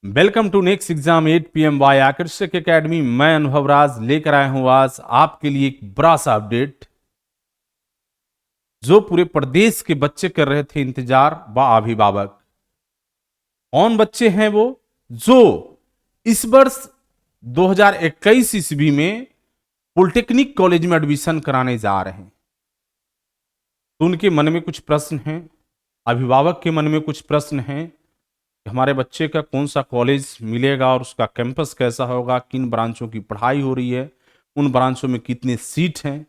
Welcome to next exam 8 PM by Aakarshak academy. मैं अनुभव राज लेकर आया हूं आज आपके लिए एक बड़ा सा अपडेट जो पूरे प्रदेश के बच्चे कर रहे थे इंतजार व अभिभावक। कौन बच्चे हैं वो जो इस वर्ष 2021 ईस्वी में पॉलिटेक्निक कॉलेज में एडमिशन कराने जा रहे हैं। तो उनके मन में कुछ प्रश्न हैं, अभिभावक के मन में कुछ प्रश्न हैं कि हमारे बच्चे का कौन सा कॉलेज मिलेगा और उसका कैंपस कैसा होगा, किन ब्रांचों की पढ़ाई हो रही है, उन ब्रांचों में कितने सीट हैं।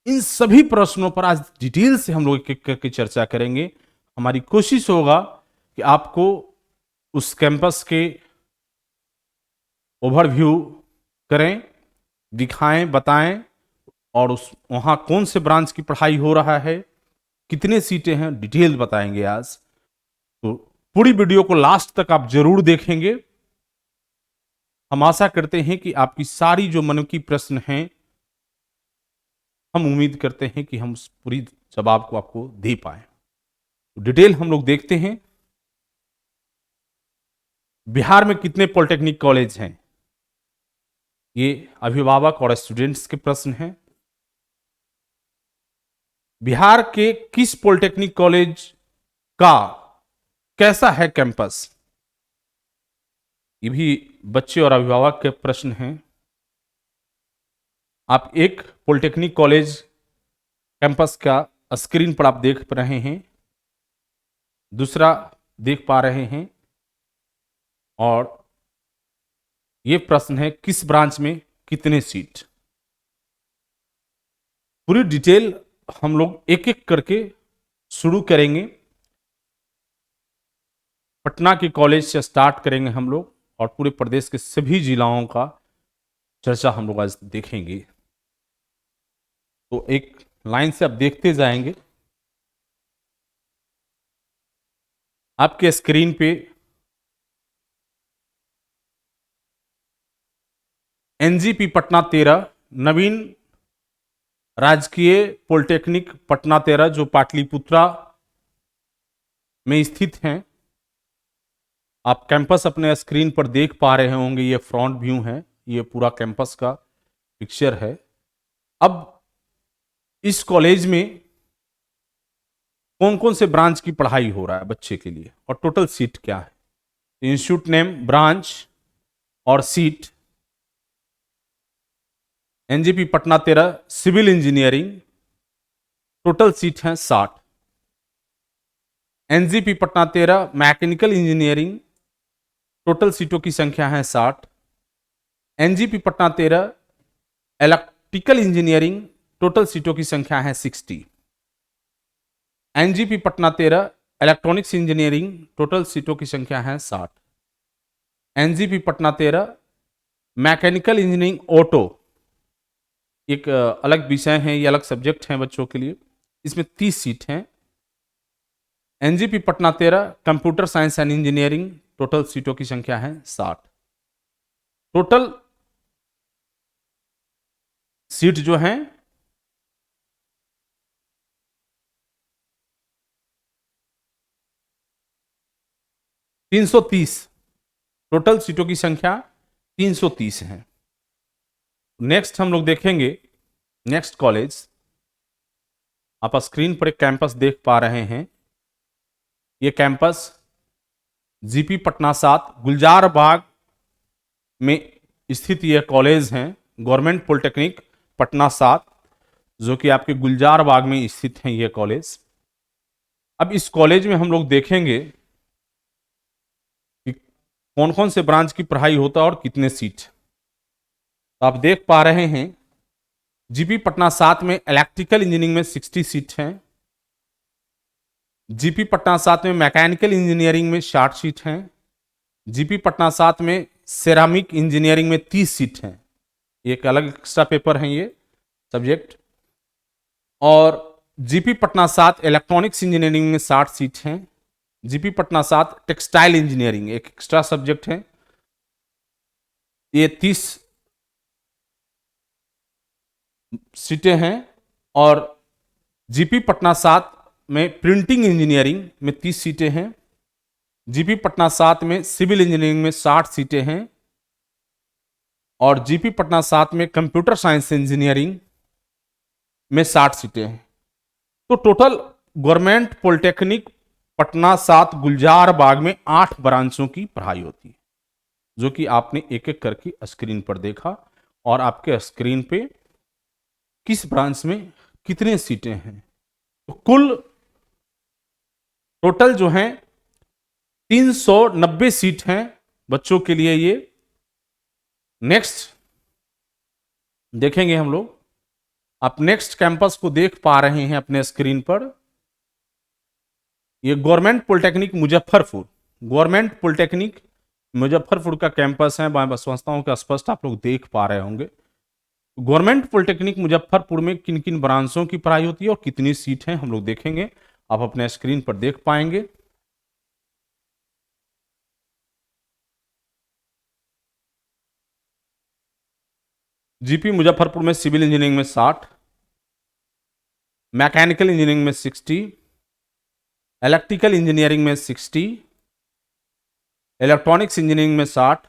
इन सभी प्रश्नों पर आज डिटेल से हम लोग एक एक करके चर्चा करेंगे। हमारी कोशिश होगा कि आपको उस कैंपस के ओवरव्यू करें, दिखाएं, बताएं और उस वहाँ कौन से ब्रांच की पढ़ाई हो रहा है, कितने सीटें हैं, डिटेल बताएंगे आज। तो पूरी वीडियो को लास्ट तक आप जरूर देखेंगे। हम आशा करते हैं कि आपकी सारी जो मन की प्रश्न हैं, हम उम्मीद करते हैं कि हम उस पूरी जवाब को आपको दे पाए। तो डिटेल हम लोग देखते हैं। बिहार में कितने पॉलिटेक्निक कॉलेज हैं, ये अभिभावक और स्टूडेंट्स के प्रश्न हैं। बिहार के किस पॉलिटेक्निक कॉलेज का कैसा है कैंपस, ये भी बच्चे और अभिभावक के प्रश्न हैं। आप एक पॉलिटेक्निक कॉलेज कैंपस का स्क्रीन पर आप देख रहे हैं, दूसरा देख पा रहे हैं, और ये प्रश्न है किस ब्रांच में कितने सीट। पूरी डिटेल हम लोग एक एक करके शुरू करेंगे। पटना के कॉलेज से स्टार्ट करेंगे हम लोग और पूरे प्रदेश के सभी जिलाओं का चर्चा हम लोग आज देखेंगे। तो एक लाइन से आप देखते जाएंगे। आपके स्क्रीन पे एनजीपी पटना 13, नवीन राजकीय पॉलिटेक्निक पटना 13 जो पाटलिपुत्रा में स्थित हैं। आप कैंपस अपने स्क्रीन पर देख पा रहे होंगे, ये फ्रंट व्यू है, ये पूरा कैंपस का पिक्चर है। अब इस कॉलेज में कौन कौन से ब्रांच की पढ़ाई हो रहा है बच्चे के लिए और टोटल सीट क्या है, इंस्टीट्यूट नेम, ब्रांच और seat. NGP Patna 13 civil engineering, total seat है 60। NGP Patna 13 mechanical engineering, total सीटों की संख्या है 60। NGP Patna 13 electrical engineering, total सीटों की संख्या है 60। NGP Patna 13 electronics engineering, total सीटों की संख्या है 60। NGP Patna 13 mechanical engineering auto, एक अलग विषय है, ये अलग सब्जेक्ट है बच्चों के लिए, इसमें 30 सीट हैं। NGP Patna 13 computer science and engineering, total सीटों की संख्या है 60। टोटल सीट जो हैं 330, टोटल सीटों की संख्या 330 है। नेक्स्ट हम लोग देखेंगे नेक्स्ट कॉलेज। आप स्क्रीन पर एक कैंपस देख पा रहे हैं, ये कैंपस जीपी पटना 7 गुलजार बाग में स्थित यह कॉलेज है, गवर्नमेंट पॉलिटेक्निक पटना 7, जो कि आपके गुलजार बाग में स्थित है ये कॉलेज। अब इस कॉलेज में हम लोग देखेंगे कि कौन कौन से ब्रांच की पढ़ाई होता है और कितने सीट। तो आप देख पा रहे हैं जीपी पटना 7 में इलेक्ट्रिकल इंजीनियरिंग में 60 सीट हैं। जीपी पटना 7 में मैकेनिकल इंजीनियरिंग में 60 सीट हैं। जीपी पटना 7 में सेरामिक इंजीनियरिंग में 30 सीट हैं, एक अलग एक्स्ट्रा पेपर है ये सब्जेक्ट। और जीपी पटना 7 इलेक्ट्रॉनिक्स इंजीनियरिंग में 60 सीट हैं। जीपी पटना 7 टेक्सटाइल इंजीनियरिंग एक एक्स्ट्रा सब्जेक्ट है, ये 30 सीटें हैं। और जीपी पटना 7 में प्रिंटिंग इंजीनियरिंग में 30 सीटें हैं। जीपी पटना 7 में सिविल इंजीनियरिंग में 60 सीटें हैं और जीपी पटना 7 में कंप्यूटर साइंस इंजीनियरिंग में 60 सीटें हैं। तो टोटल गवर्नमेंट पॉलिटेक्निक पटना 7 गुलजार बाग में 8 ब्रांचों की पढ़ाई होती है, जो कि आपने एक एक करके स्क्रीन पर देखा और आपके स्क्रीन पे किस ब्रांच में कितने सीटें हैं। तो कुल टोटल जो है 390 सीट हैं बच्चों के लिए। ये नेक्स्ट देखेंगे हम लोग। आप नेक्स्ट कैंपस को देख पा रहे हैं अपने स्क्रीन पर। ये government polytechnic Muzaffarpur, government polytechnic Muzaffarpur का कैंपस है। मैं समझता हूं कि स्पष्ट आप लोग देख पा रहे होंगे। गवर्नमेंट पॉलिटेक्निक मुजफ्फरपुर में किन किन ब्रांचों की पढ़ाई होती है और कितनी सीट हैं हम लोग देखेंगे। आप अपने स्क्रीन पर देख पाएंगे। जीपी मुजफ्फरपुर में सिविल इंजीनियरिंग में 60, मैकेनिकल इंजीनियरिंग में 60, इलेक्ट्रिकल इंजीनियरिंग में 60, इलेक्ट्रॉनिक्स इंजीनियरिंग में 60,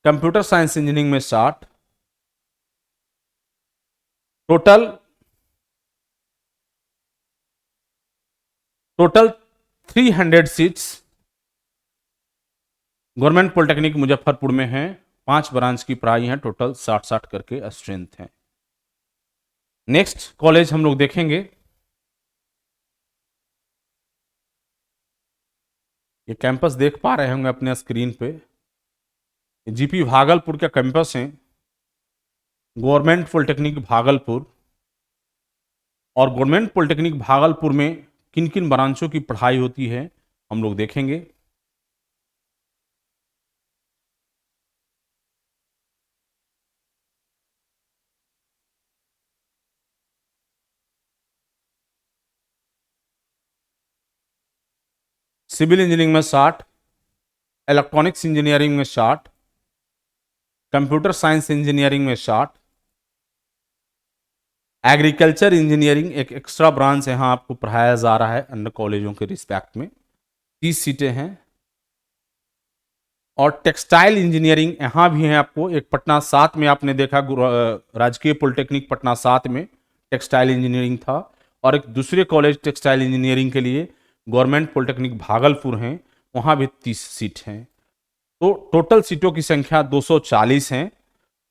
कंप्यूटर साइंस इंजीनियरिंग में 60, total 300 seats government polytechnic Muzaffarpur में हैं। 5 ब्रांच की पढ़ाई है, टोटल 60-60 करके स्ट्रेंथ है। नेक्स्ट कॉलेज हम लोग देखेंगे। ये कैंपस देख पा रहे होंगे अपने स्क्रीन पे। जीपी भागलपुर का कैंपस है, गवर्नमेंट पॉलिटेक्निक भागलपुर। और गवर्नमेंट पॉलिटेक्निक भागलपुर में किन किन ब्रांचों की पढ़ाई होती है हम लोग देखेंगे। सिविल इंजीनियरिंग में 60, इलेक्ट्रॉनिक्स इंजीनियरिंग में 60, कंप्यूटर साइंस इंजीनियरिंग में 60, एग्रीकल्चर इंजीनियरिंग एक एक्स्ट्रा ब्रांच यहाँ आपको पढ़ाया जा रहा है अन्य कॉलेजों के रिस्पेक्ट में, 30 सीटें हैं। और टेक्सटाइल इंजीनियरिंग यहाँ भी है आपको। एक पटना 7 में आपने देखा राजकीय पॉलिटेक्निक पटना 7 में टेक्सटाइल इंजीनियरिंग था, और एक दूसरे कॉलेज टेक्सटाइल इंजीनियरिंग के लिए गवर्नमेंट पॉलिटेक्निक भागलपुर हैं, वहाँ भी 30 सीट हैं। तो टोटल सीटों की संख्या 240 हैं।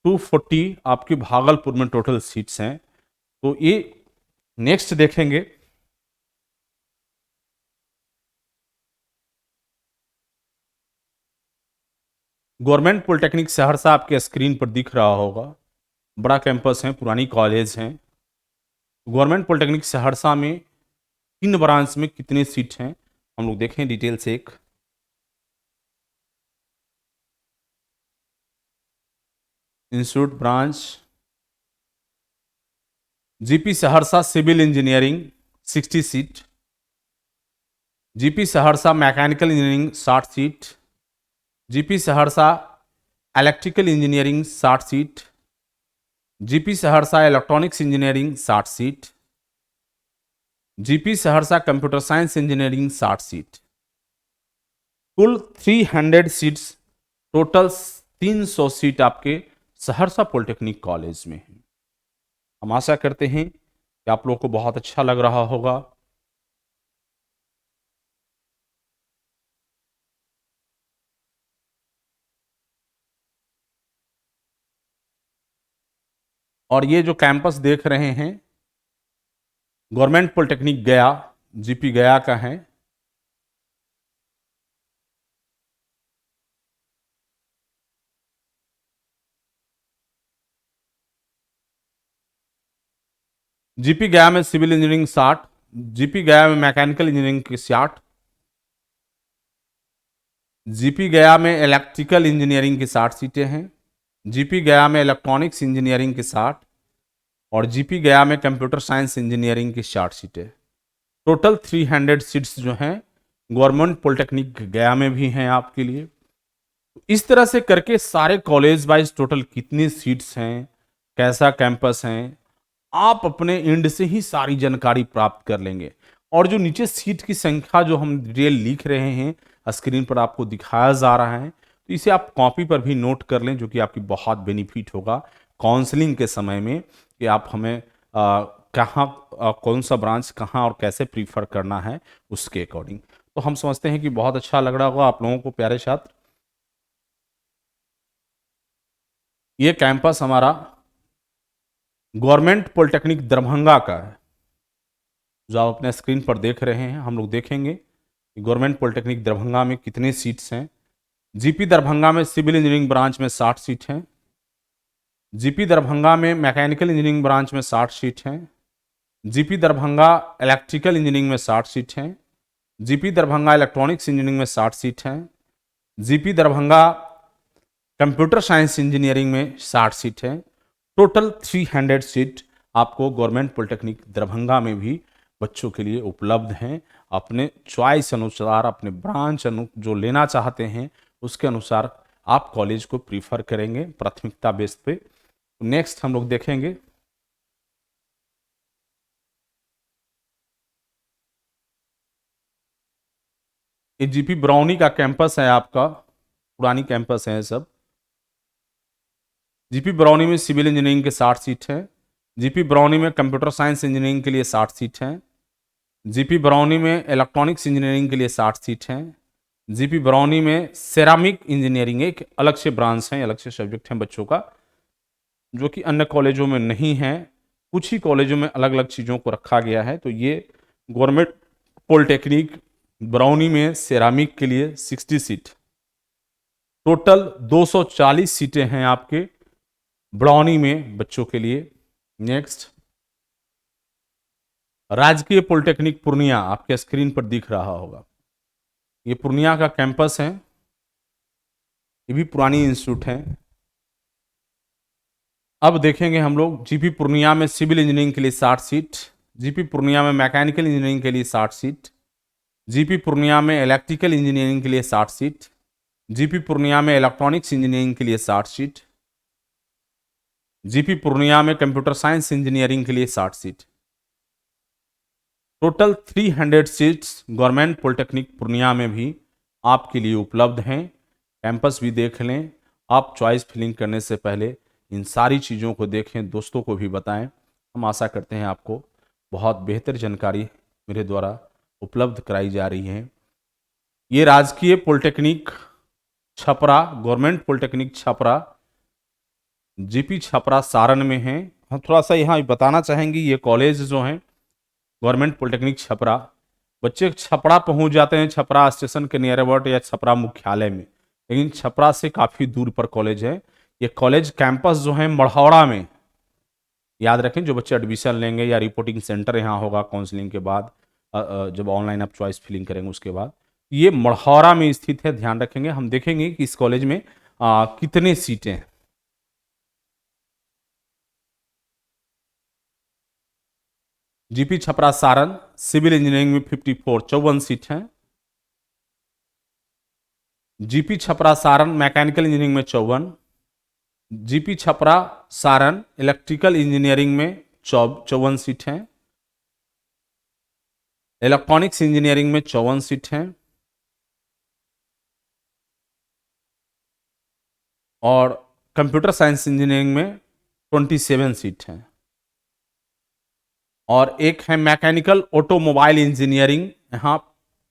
240 आपकी भागलपुर में टोटल सीट्स हैं। तो ये नेक्स्ट देखेंगे। गवर्नमेंट पॉलिटेक्निक सहरसा आपके स्क्रीन पर दिख रहा होगा। बड़ा कैंपस है, पुरानी कॉलेज है। गवर्नमेंट पॉलिटेक्निक सहरसा में 3 ब्रांच में कितने सीट हैं हम लोग देखें डिटेल से। एक institute branch GP Saharsa civil engineering 60 seat, GP Saharsa mechanical engineering 60 seat, GP Saharsa electrical engineering 60 seat, GP Saharsa electronics engineering 60 seat, GP Saharsa computer science engineering 60 seat. कुल 300 सीट्स, टोटल 300 सीट आपके सहरसा पॉलिटेक्निक कॉलेज में है। हम आशा करते हैं कि आप लोगों को बहुत अच्छा लग रहा होगा। और ये जो कैंपस देख रहे हैं गवर्नमेंट पॉलिटेक्निक गया, जीपी गया का है। जीपी गया में सिविल इंजीनियरिंग 60, जीपी गया में मैकेनिकल इंजीनियरिंग की 60, जीपी गया में इलेक्ट्रिकल इंजीनियरिंग की 60 सीटें हैं, जीपी गया में इलेक्ट्रॉनिक्स इंजीनियरिंग की 60 और जीपी गया में कंप्यूटर साइंस इंजीनियरिंग की 60 सीटें। टोटल 300 सीट्स जो हैं गवर्नमेंट पॉलिटेक्निक गया में भी हैं आपके लिए। इस तरह से करके सारे कॉलेज वाइज टोटल कितनी सीट्स हैं, कैसा कैंपस है, आप अपने एंड से ही सारी जानकारी प्राप्त कर लेंगे। और जो नीचे सीट की संख्या जो हम डिटेल लिख रहे हैं स्क्रीन पर आपको दिखाया जा रहा है, तो इसे आप कॉपी पर भी नोट कर लें, जो कि आपकी बहुत बेनिफिट होगा काउंसलिंग के समय में, कि आप हमें कहाँ कौन सा ब्रांच कहाँ और कैसे प्रीफर करना है उसके अकॉर्डिंग। तो हम समझते हैं कि बहुत अच्छा लग रहा होगा आप लोगों को प्यारे छात्र। ये कैंपस हमारा गवर्नमेंट पॉलिटेक्निक दरभंगा का है, जो आप अपने स्क्रीन पर देख रहे हैं। हम लोग देखेंगे कि गवर्नमेंट पॉलिटेक्निक दरभंगा में कितने सीट्स हैं। जीपी दरभंगा में सिविल इंजीनियरिंग ब्रांच में 60 सीट हैं। जीपी दरभंगा में मैकेनिकल इंजीनियरिंग ब्रांच में 60 सीट हैं। जीपी दरभंगा इलेक्ट्रिकल इंजीनियरिंग में 60 सीट हैं। जीपी दरभंगा इलेक्ट्रॉनिक्स इंजीनियरिंग में 60 सीट हैं। GP Darbhanga computer science engineering में 60 सीट हैं। टोटल 300 सीट आपको गवर्नमेंट पॉलिटेक्निक दरभंगा में भी बच्चों के लिए उपलब्ध हैं। अपने चॉइस अनुसार, अपने ब्रांच जो लेना चाहते हैं उसके अनुसार आप कॉलेज को प्रीफर करेंगे प्राथमिकता बेस पे। नेक्स्ट हम लोग देखेंगे, ये जीपी बरौनी का कैंपस है आपका, पुरानी कैंपस है सब। जीपी बरौनी में सिविल इंजीनियरिंग के 60 सीट हैं। जीपी बरौनी में कंप्यूटर साइंस इंजीनियरिंग के लिए 60 सीट हैं। जीपी बरौनी में इलेक्ट्रॉनिक्स इंजीनियरिंग के लिए 60 सीट हैं। जीपी बरौनी में सेरामिक इंजीनियरिंग एक अलग से ब्रांच है, अलग से सब्जेक्ट हैं बच्चों का, जो कि अन्य कॉलेजों में नहीं है। कुछ ही कॉलेजों में अलग अलग चीज़ों को रखा गया है। तो ये गवर्नमेंट पॉलिटेक्निक बरौनी में सेरामिक के लिए 60 सीट, टोटल 240 सीटें हैं आपके बरौनी में बच्चों के लिए। नेक्स्ट, राजकीय पॉलिटेक्निक पूर्णिया आपके स्क्रीन पर दिख रहा होगा, ये पूर्णिया का कैंपस है। ये भी पुरानी इंस्टीट्यूट है। अब देखेंगे हम लोग जीपी पूर्णिया में सिविल इंजीनियरिंग के लिए 60 सीट, जीपी पूर्णिया में मैकेनिकल इंजीनियरिंग के लिए 60 सीट, जीपी पूर्णिया में इलेक्ट्रिकल इंजीनियरिंग के लिए 60 सीट, जीपी पूर्णिया में इलेक्ट्रॉनिक्स इंजीनियरिंग के लिए 60 सीट, जीपी पूर्णिया में कंप्यूटर साइंस इंजीनियरिंग के लिए 60 seat. Total 300 seats government polytechnic Purnia में भी आपके लिए उपलब्ध हैं। कैंपस भी देख लें। आप चॉइस फिलिंग करने से पहले इन सारी चीज़ों को देखें, दोस्तों को भी बताएं। हम आशा करते हैं आपको बहुत बेहतर जानकारी मेरे द्वारा उपलब्ध कराई जा रही है। ये राजकीय polytechnic Chhapra, government polytechnic Chhapra, GP Chhapra Saran में है। हम थोड़ा सा यहाँ बताना चाहेंगे, ये कॉलेज जो हैं गवर्नमेंट पॉलिटेक्निक छपरा, बच्चे छपरा पहुंच जाते हैं छपरा स्टेशन के नियर अबाउट या छपरा मुख्यालय में, लेकिन छपरा से काफ़ी दूर पर कॉलेज है। ये कॉलेज कैंपस जो है मढ़ौरा में, याद रखें जो बच्चे एडमिशन लेंगे या रिपोर्टिंग सेंटर यहाँ होगा काउंसलिंग के बाद, जब ऑनलाइन आप चॉइस फिलिंग करेंगे उसके बाद, ये मढ़ौरा में स्थित है, ध्यान रखेंगे। हम देखेंगे कि इस कॉलेज में कितने सीटें हैं। GP Chhapra Saran civil engineering में 54 54 सीट हैं। GP Chhapra Saran mechanical engineering में 54, GP Chhapra Saran electrical engineering में 54 सीट हैं, इलेक्ट्रॉनिक्स इंजीनियरिंग में 54 सीट हैं, और कंप्यूटर साइंस इंजीनियरिंग में 27 सीट हैं, और एक है मैकेनिकल ऑटोमोबाइल इंजीनियरिंग, यहाँ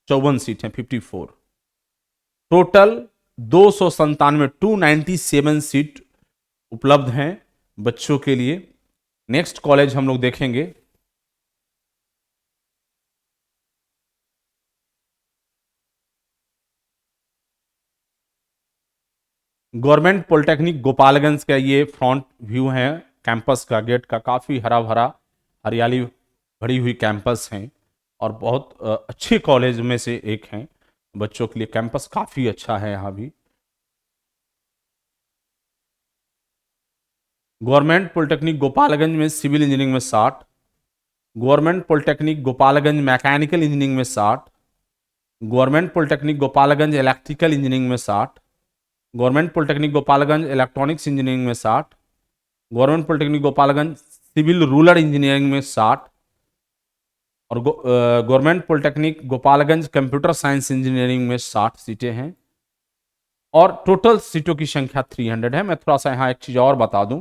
54 सीट हैं 54। टोटल 297 सीट उपलब्ध हैं बच्चों के लिए। नेक्स्ट कॉलेज हम लोग देखेंगे, गवर्नमेंट पॉलिटेक्निक गोपालगंज का ये फ्रंट व्यू है कैंपस का, गेट का, काफ़ी हरा भरा हरियाली भरी हुई कैंपस है और बहुत अच्छे कॉलेज में से एक है बच्चों के लिए। कैंपस काफ़ी अच्छा है यहाँ भी। गवर्नमेंट पॉलिटेक्निक गोपालगंज में सिविल इंजीनियरिंग में 60, government polytechnic Gopalganj mechanical engineering में 60, government polytechnic Gopalganj electrical engineering में 60, government polytechnic Gopalganj electronics engineering में 60, government polytechnic Gopalganj civil rural engineering में 60, और government polytechnic Gopalganj computer science engineering में 60 सीटें हैं और टोटल सीटों की संख्या 300 है। मैं थोड़ा सा यहाँ एक चीज और बता दूं,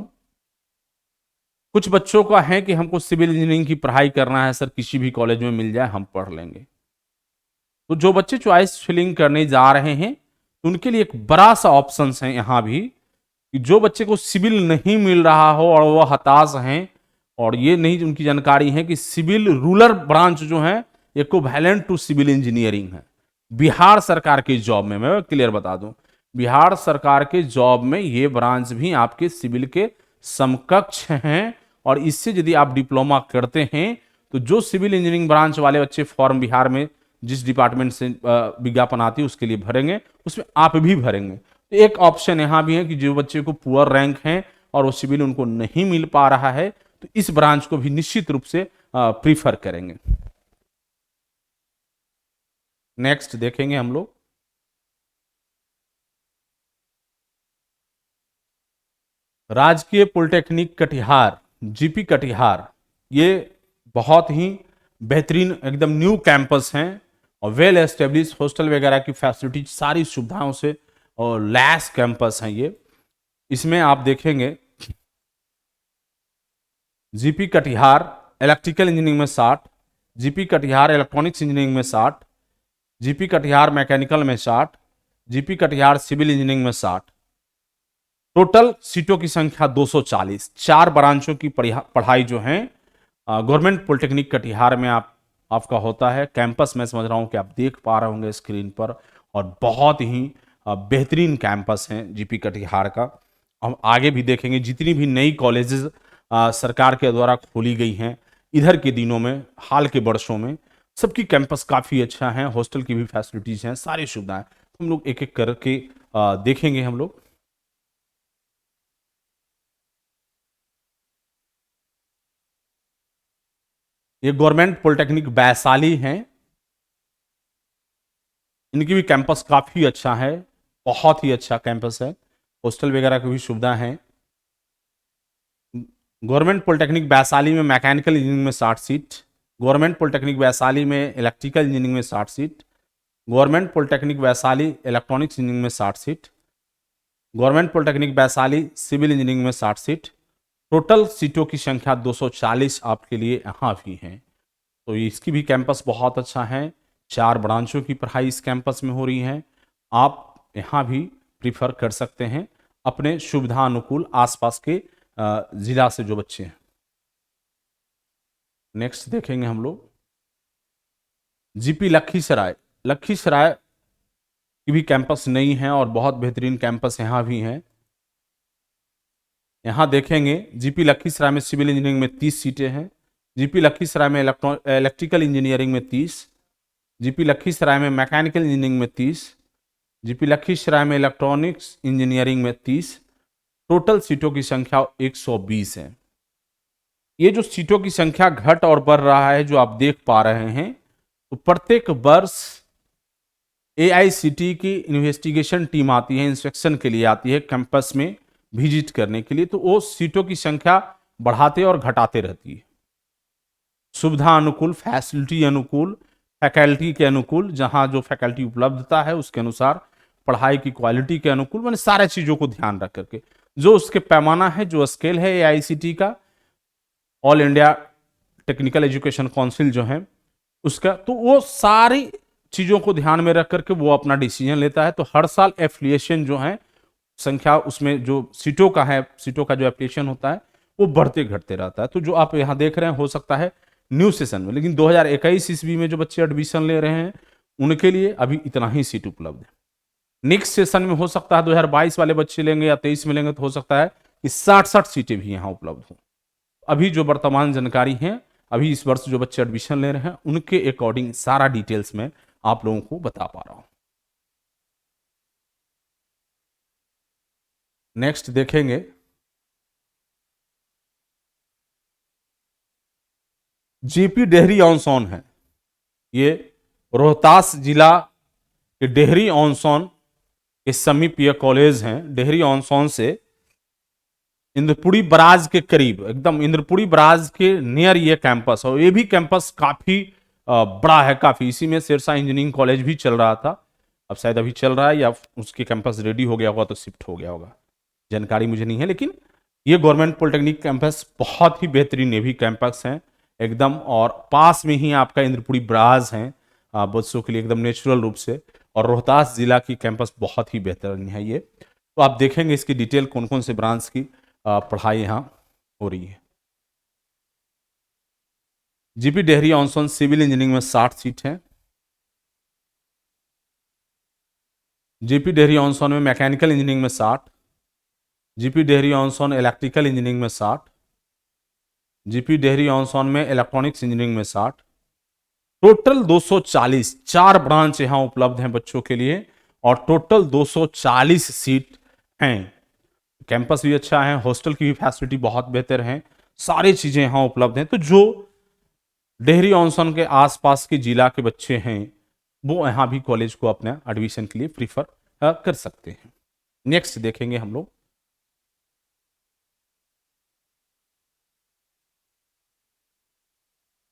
कुछ बच्चों का है कि हमको सिविल इंजीनियरिंग की पढ़ाई करना है सर, किसी भी कॉलेज में मिल जाए हम पढ़ लेंगे। तो जो बच्चे चॉइस फिलिंग करने जा रहे हैं तो उनके लिए एक बड़ा सा ऑप्शन है यहाँ भी कि जो बच्चे को सिविल नहीं मिल रहा हो और वह हताश हैं और ये नहीं उनकी जानकारी है कि सिविल रूरल ब्रांच जो है इक्विवेलेंट टू सिविल इंजीनियरिंग है। बिहार सरकार के जॉब में, मैं क्लियर बता दूं, बिहार सरकार के जॉब में ये ब्रांच भी आपके सिविल के समकक्ष हैं। और इससे यदि आप डिप्लोमा करते हैं तो जो सिविल इंजीनियरिंग ब्रांच वाले बच्चे फॉर्म बिहार में जिस डिपार्टमेंट से विज्ञापन आती है उसके लिए भरेंगे, उसमें आप भी भरेंगे। तो एक ऑप्शन यहां भी है कि जो बच्चे को पुअर रैंक है और वो सिविल उनको नहीं मिल पा रहा है तो इस ब्रांच को भी निश्चित रूप से प्रीफर करेंगे। नेक्स्ट देखेंगे हम लोग राजकीय पॉलिटेक्निक कटिहार, जीपी कटिहार। ये बहुत ही बेहतरीन एकदम न्यू कैंपस हैं और वेल एस्टेब्लिश हॉस्टल वगैरह की फैसिलिटी सारी सुविधाओं से और लैस कैंपस हैं ये। इसमें आप देखेंगे जीपी कटिहार इलेक्ट्रिकल इंजीनियरिंग में 60, जीपी कटिहार इलेक्ट्रॉनिक्स इंजीनियरिंग में 60, जीपी कटिहार मैकेनिकल में 60, जीपी कटिहार सिविल इंजीनियरिंग में 60। टोटल सीटों की संख्या 240। 4 ब्रांचों की पढ़ाई जो है गवर्नमेंट पॉलिटेक्निक कटिहार में आपका होता है। कैंपस मैं समझ रहा हूं कि आप देख पा रहे होंगे स्क्रीन पर और बहुत ही बेहतरीन कैंपस है जीपी कटिहार का। हम आगे भी देखेंगे जितनी भी नई कॉलेजेस सरकार के द्वारा खोली गई हैं इधर के दिनों में, हाल के वर्षों में, सबकी कैंपस काफ़ी अच्छा है, हॉस्टल की भी फैसिलिटीज़ हैं, सारी सुविधाएं हम लोग एक एक करके देखेंगे हम लोग। ये गवर्नमेंट पॉलिटेक्निक वैशाली हैं, इनकी भी कैंपस काफ़ी अच्छा है, बहुत ही अच्छा कैंपस है, हॉस्टल वगैरह की भी सुविधा है। गवर्नमेंट पॉलिटेक्निक वैशाली में मैकेनिकल इंजीनियरिंग में 60 सीट, गवर्नमेंट पॉलिटेक्निक वैशाली में इलेक्ट्रिकल इंजीनियरिंग में 60 seat, government polytechnic Vaishali electronics engineering में 60 seat, government polytechnic Vaishali civil engineering में 60 सीट। टोटल सीटों की संख्या 240 आपके लिए यहाँ भी हैं। तो इसकी भी कैंपस बहुत अच्छा है, 4 ब्रांचों की पढ़ाई इस कैंपस में हो रही है। आप यहाँ भी प्रीफर कर सकते हैं अपने सुविधा अनुकूल आसपास के जिला से जो बच्चे हैं। नेक्स्ट देखेंगे हम लोग जीपी लखीसराय। लखीसराय की भी कैंपस नई है और बहुत बेहतरीन कैंपस यहाँ भी है। यहाँ देखेंगे जीपी लखीसराय में सिविल इंजीनियरिंग में 30 सीटें हैं, जीपी लखीसराय में इलेक्ट्रिकल इंजीनियरिंग में 30, जीपी लखीसराय में मैकेनिकल इंजीनियरिंग में 30, जीपी लखीसराय में इलेक्ट्रॉनिक्स इंजीनियरिंग में 30। टोटल सीटों की संख्या 120 है। ये जो सीटों की संख्या घट और बढ़ रहा है जो आप देख पा रहे हैं, तो प्रत्येक वर्ष एआईसीटी की इन्वेस्टिगेशन टीम आती है, इंस्पेक्शन के लिए आती है कैंपस में विजिट करने के लिए, तो वो सीटों की संख्या बढ़ाते और घटाते रहती है। सुविधा अनुकूल, फैसिलिटी अनुकूल, फैकल्टी के अनुकूल, जहां जो फैकल्टी उपलब्धता है उसके अनुसार, पढ़ाई की क्वालिटी के अनुकूल, मैंने सारे चीजों को ध्यान रख करके जो उसके पैमाना है, जो स्केल है एआईसीटी का, all India technical education council जो है उसका, तो वो सारी चीजों को ध्यान में रख करके वो अपना डिसीजन लेता है। तो हर साल एफिलिएशन जो है संख्या, उसमें जो सीटों का है, सीटों का जो एप्लीकेशन होता है वो बढ़ते घटते रहता है। तो जो आप यहाँ देख रहे हैं हो सकता है न्यू सेशन में, लेकिन 2021 ईस्वी में जो बच्चे एडमिशन ले रहे हैं उनके लिए अभी इतना ही सीट उपलब्ध है। नेक्स्ट सेशन में हो सकता है 2022 वाले बच्चे लेंगे या 23 में लेंगे तो हो सकता है कि 60 सीटें भी यहाँ उपलब्ध हो। अभी जो वर्तमान जानकारी है, अभी इस वर्ष जो बच्चे एडमिशन ले रहे हैं उनके अकॉर्डिंग सारा डिटेल्स में आप लोगों को बता पा रहा हूं। नेक्स्ट देखेंगे जीपी डेहरी ऑन सोन है। ये रोहतास जिला के डेहरी ऑन सोन के समीप यह कॉलेज हैं। डेहरी ऑन सोन से इंद्रपुरी बराज के करीब, एकदम इंद्रपुरी बराज के नियर ये कैंपस है। ये भी कैंपस काफी बड़ा है काफी। इसी में सिरसा इंजीनियरिंग कॉलेज भी चल रहा था, अब शायद अभी चल रहा है या उसके कैंपस रेडी हो गया होगा तो शिफ्ट हो गया होगा, जानकारी मुझे नहीं है। लेकिन ये गवर्नमेंट पॉलिटेक्निक कैंपस बहुत ही बेहतरीन, ये भी कैंपस है एकदम, और पास में ही आपका इंद्रपुरी ब्राज है बच्चों के लिए एकदम नेचुरल रूप से। और रोहतास जिला की कैंपस बहुत ही बेहतरीन है ये। तो आप देखेंगे इसकी डिटेल कौन कौन से ब्रांच की पढ़ाई यहाँ हो रही है। जीपी डेहरी ऑनसन सिविल इंजीनियरिंग में 60 सीट है। जीपी डेहरी ऑनसन में मैकेनिकल इंजीनियरिंग में 60। जीपी डेहरी ऑनसन इलेक्ट्रिकल इंजीनियरिंग में 60। जीपी डेहरी ऑनसन में इलेक्ट्रॉनिक्स इंजीनियरिंग में 60। टोटल 240, 4 ब्रांच यहां उपलब्ध हैं बच्चों के लिए, और टोटल 240 सीट हैं। कैंपस भी अच्छा है, हॉस्टल की भी फैसिलिटी बहुत बेहतर है, सारी चीजें यहां उपलब्ध हैं। तो जो डेहरी ऑनसन के आसपास के जिला के बच्चे हैं वो यहां भी कॉलेज को अपना एडमिशन के लिए प्रीफर कर सकते हैं। नेक्स्ट देखेंगे हम लोग,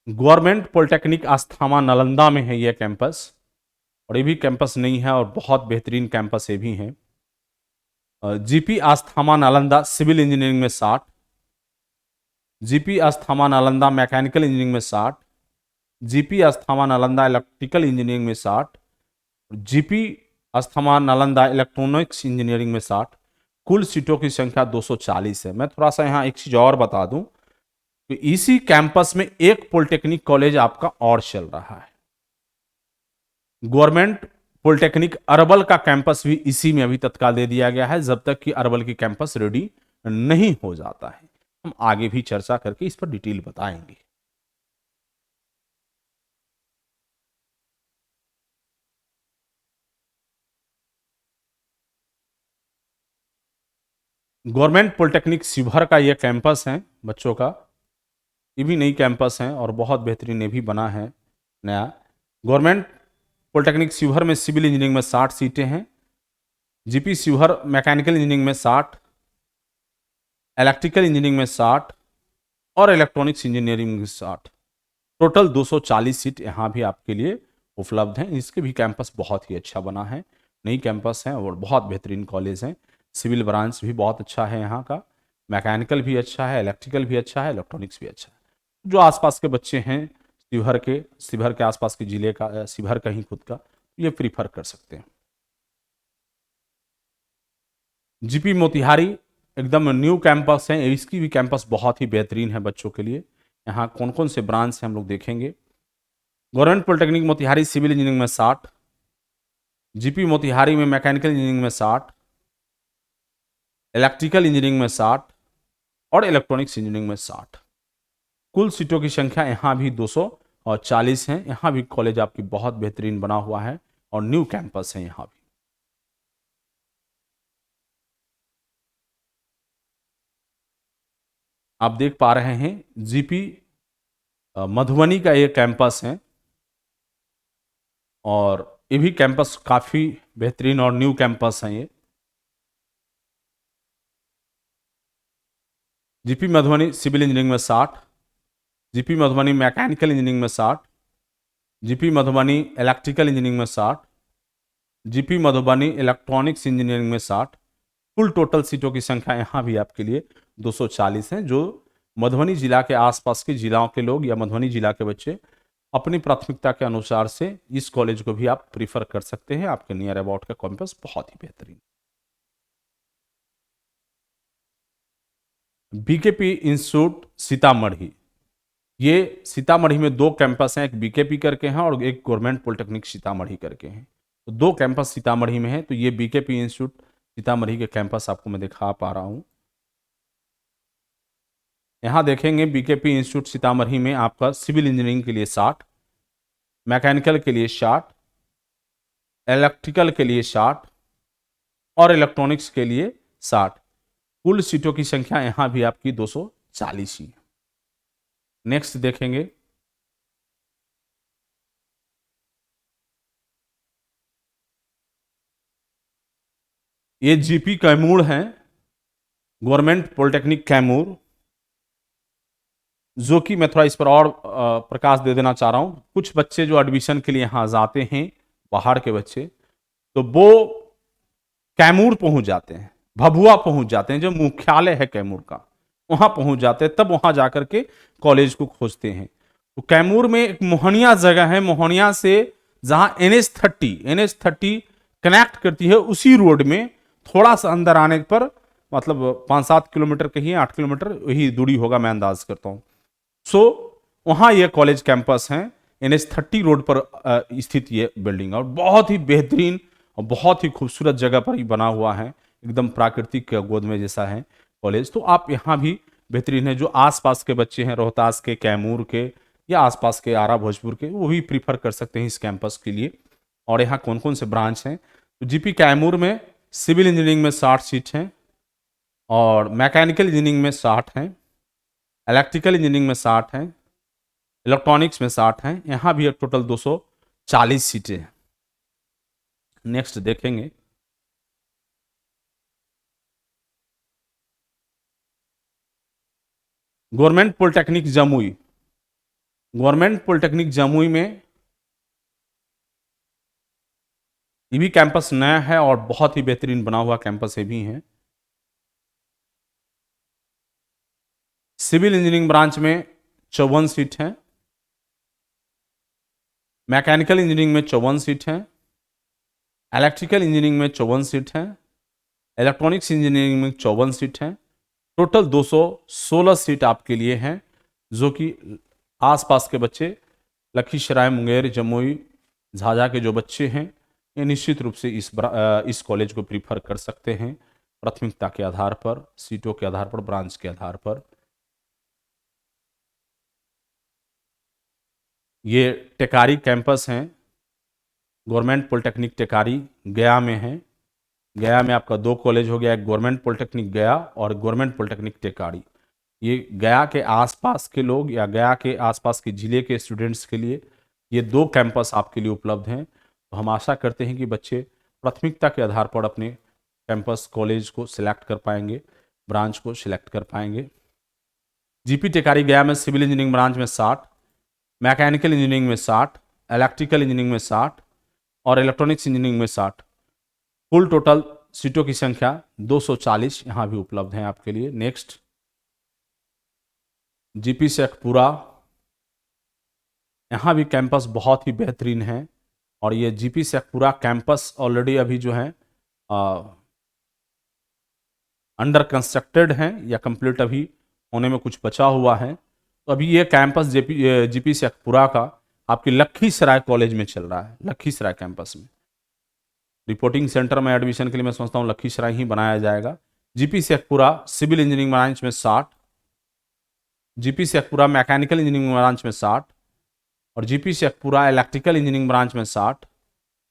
गवर्नमेंट पॉलिटेक्निक आस्थामा नालंदा में है यह कैंपस, और ये भी कैंपस नहीं है और बहुत बेहतरीन कैंपस ये भी है। जीपी आस्थामा नालंदा सिविल इंजीनियरिंग में 60। जीपी आस्थामा नालंदा मैकेनिकल इंजीनियरिंग में 60। जीपी आस्थामा नालंदा इलेक्ट्रिकल इंजीनियरिंग में 60। जीपी आस्थामा नालंदा इलेक्ट्रॉनिक्स इंजीनियरिंग में 60। कुल सीटों की संख्या 240 है। मैं थोड़ा सा यहाँ एक चीज और बता दूं कि इसी कैंपस में एक पॉलिटेक्निक कॉलेज आपका और चल रहा है, गवर्नमेंट पॉलिटेक्निक अरवल का कैंपस भी इसी में अभी तत्काल दे दिया गया है, जब तक कि अरवल की कैंपस रेडी नहीं हो जाता है। हम आगे भी चर्चा करके इस पर डिटेल बताएंगे। गवर्नमेंट पॉलिटेक्निक शिवहर का यह कैंपस है बच्चों का, ये भी नई कैंपस है और बहुत बेहतरीन ये भी बना है नया। गवर्नमेंट पॉलिटेक्निक शिवहर में सिविल इंजीनियरिंग में 60 सीटें हैं। जीपी शिवहर मैकेनिकल इंजीनियरिंग में 60, इलेक्ट्रिकल इंजीनियरिंग में 60 और इलेक्ट्रॉनिक्स इंजीनियरिंग में 60। टोटल 240 सीट यहाँ भी आपके लिए उपलब्ध हैं। इसके भी कैंपस बहुत ही अच्छा बना है, नई कैंपस है और बहुत बेहतरीन कॉलेज हैं। सिविल ब्रांच भी बहुत अच्छा है यहाँ का, मैकेनिकल भी अच्छा है, इलेक्ट्रिकल भी अच्छा है, इलेक्ट्रॉनिक्स भी अच्छा है। जो आसपास के बच्चे हैं शिवहर के आसपास के जिले का, शिवहर का ही खुद का, ये प्रीफर कर सकते हैं। जीपी मोतिहारी एकदम न्यू कैंपस है, इसकी भी कैंपस बहुत ही बेहतरीन है बच्चों के लिए। यहाँ कौन कौन से ब्रांच हैं हम लोग देखेंगे। Government polytechnic Motihari civil engineering में 60। जीपी मोतिहारी में मैकेनिकल इंजीनियरिंग में 60, इलेक्ट्रिकल इंजीनियरिंग में 60 और इलेक्ट्रॉनिक्स इंजीनियरिंग में 60। कुल सीटों की संख्या यहाँ भी 240 है। यहाँ भी कॉलेज आपकी बहुत बेहतरीन बना हुआ है और न्यू कैंपस है यहाँ भी। आप देख पा रहे हैं जीपी मधुबनी का ये कैंपस है, और ये भी कैंपस काफी बेहतरीन और न्यू कैंपस है ये। जीपी मधुबनी सिविल इंजीनियरिंग में 60, जीपी मधुबनी मैकेनिकल इंजीनियरिंग में 60, जीपी मधुबनी इलेक्ट्रिकल इंजीनियरिंग में 60, जीपी मधुबनी इलेक्ट्रॉनिक्स इंजीनियरिंग में 60। कुल टोटल सीटों की संख्या यहाँ भी आपके लिए 240 है। जो मधुबनी जिला के आसपास के जिलाओं के लोग या मधुबनी जिला के बच्चे अपनी प्राथमिकता के अनुसार से इस कॉलेज को भी आप प्रीफर कर सकते हैं। आपके नियर अबाउट का कैंपस बहुत ही बेहतरीन। बीकेपी इंस्टीट्यूट सीतामढ़ी, ये सीतामढ़ी में 2 कैंपस हैं, एक बीकेपी करके हैं और एक गवर्नमेंट पॉलिटेक्निक सीतामढ़ी करके हैं। तो 2 कैंपस सीतामढ़ी में है। तो ये बीकेपी इंस्टीट्यूट सीतामढ़ी के कैंपस आपको मैं दिखा पा रहा हूं। यहां देखेंगे बीकेपी इंस्टीट्यूट सीतामढ़ी में आपका सिविल इंजीनियरिंग के लिए 60, मैकेनिकल के लिए 60, इलेक्ट्रिकल के लिए 60 और इलेक्ट्रॉनिक्स के लिए 60। कुल सीटों की संख्या यहां भी आपकी 240 ही है। नेक्स्ट देखेंगे, ये जीपी कैमूर है, गवर्नमेंट पॉलिटेक्निक कैमूर। जो कि मैं थोड़ा इस पर और प्रकाश दे देना चाह रहा हूँ। कुछ बच्चे जो एडमिशन के लिए यहाँ जाते हैं, बाहर के बच्चे, तो वो कैमूर पहुंच जाते हैं, भभुआ पहुंच जाते हैं, जो मुख्यालय है कैमूर का, वहां पहुंच जाते हैं, तब वहां जाकर के कॉलेज को खोजते हैं। तो कैमूर में एक मोहनिया जगह है, मोहनिया से जहां NH30 कनेक्ट करती है, उसी रोड में थोड़ा सा अंदर आने पर, मतलब 5-7 किलोमीटर, कहीं 8 किलोमीटर वही दूरी होगा, मैं अंदाज करता हूँ। सो वहाँ ये कॉलेज कैंपस है, NH30 रोड पर स्थित ये बिल्डिंग है, और बहुत ही बेहतरीन और बहुत ही खूबसूरत जगह पर ही बना हुआ है, एकदम प्राकृतिक गोद में जैसा है कॉलेज। तो आप यहाँ भी बेहतरीन है, जो आसपास के बच्चे हैं, रोहतास के, कैमूर के, या आसपास के आरा भोजपुर के, वो भी प्रीफर कर सकते हैं इस कैंपस के लिए। और यहाँ कौन कौन से ब्रांच हैं, तो जीपी कैमूर में सिविल इंजीनियरिंग में 60 सीट हैं, और मैकेनिकल इंजीनियरिंग में 60 हैं, इलेक्ट्रिकल इंजीनियरिंग में 60 हैं, इलेक्ट्रॉनिक्स में 60 हैं। यहाँ भी एक टोटल 240 सीटें हैं। नेक्स्ट देखेंगे, government polytechnic Jamui. Government polytechnic Jamui में ये भी कैंपस नया है और बहुत ही बेहतरीन बना हुआ कैंपस ये भी है। सिविल इंजीनियरिंग ब्रांच में 54 सीट हैं, मैकेनिकल इंजीनियरिंग में 54 सीट हैं, इलेक्ट्रिकल इंजीनियरिंग में 54 सीट हैं, इलेक्ट्रॉनिक्स इंजीनियरिंग में 54 सीट हैं। टोटल 216 सीट आपके लिए हैं, जो कि आसपास के बच्चे, लखीसराय, मुंगेर, जमुई, झाझा के जो बच्चे हैं, ये निश्चित रूप से इस कॉलेज को प्रीफर कर सकते हैं, प्राथमिकता के आधार पर, सीटों के आधार पर, ब्रांच के आधार पर। ये टेकारी कैंपस हैं, गवर्नमेंट पॉलिटेक्निक टेकारी, गया में है। गया में आपका 2 कॉलेज हो गया, एक गवर्नमेंट पॉलिटेक्निक गया और गवर्नमेंट पॉलिटेक्निक टेकारी। ये गया के आसपास के लोग या गया के आसपास के जिले के स्टूडेंट्स के लिए ये 2 कैंपस आपके लिए उपलब्ध हैं। तो हम आशा करते हैं कि बच्चे प्राथमिकता के आधार पर अपने कैंपस कॉलेज को सिलेक्ट कर पाएंगे, ब्रांच को सिलेक्ट कर पाएंगे। जीपी टेकारी गया में सिविल इंजीनियरिंग ब्रांच में 60, मैकेनिकल इंजीनियरिंग में 60, इलेक्ट्रिकल इंजीनियरिंग में 60 और इलेक्ट्रॉनिक्स इंजीनियरिंग में 60। कुल टोटल सीटों की संख्या 240 यहाँ भी उपलब्ध है आपके लिए। नेक्स्ट, जीपी शेखपुरा, यहाँ भी कैंपस बहुत ही बेहतरीन है, और ये जीपी शेखपुरा कैंपस ऑलरेडी अभी जो है अंडर कंस्ट्रक्टेड है, या कंप्लीट अभी होने में कुछ बचा हुआ है। तो अभी ये कैंपस जीपी शेखपुरा का आपके लखीसराय कॉलेज में चल रहा है, लखीसराय कैंपस में। रिपोर्टिंग सेंटर में एडमिशन के लिए मैं समझता हूँ लखीसराय ही बनाया जाएगा। GP Sheikhpura civil engineering branch में 60, GP Sheikhpura mechanical engineering branch में 60, और GP Sheikhpura electrical engineering branch में 60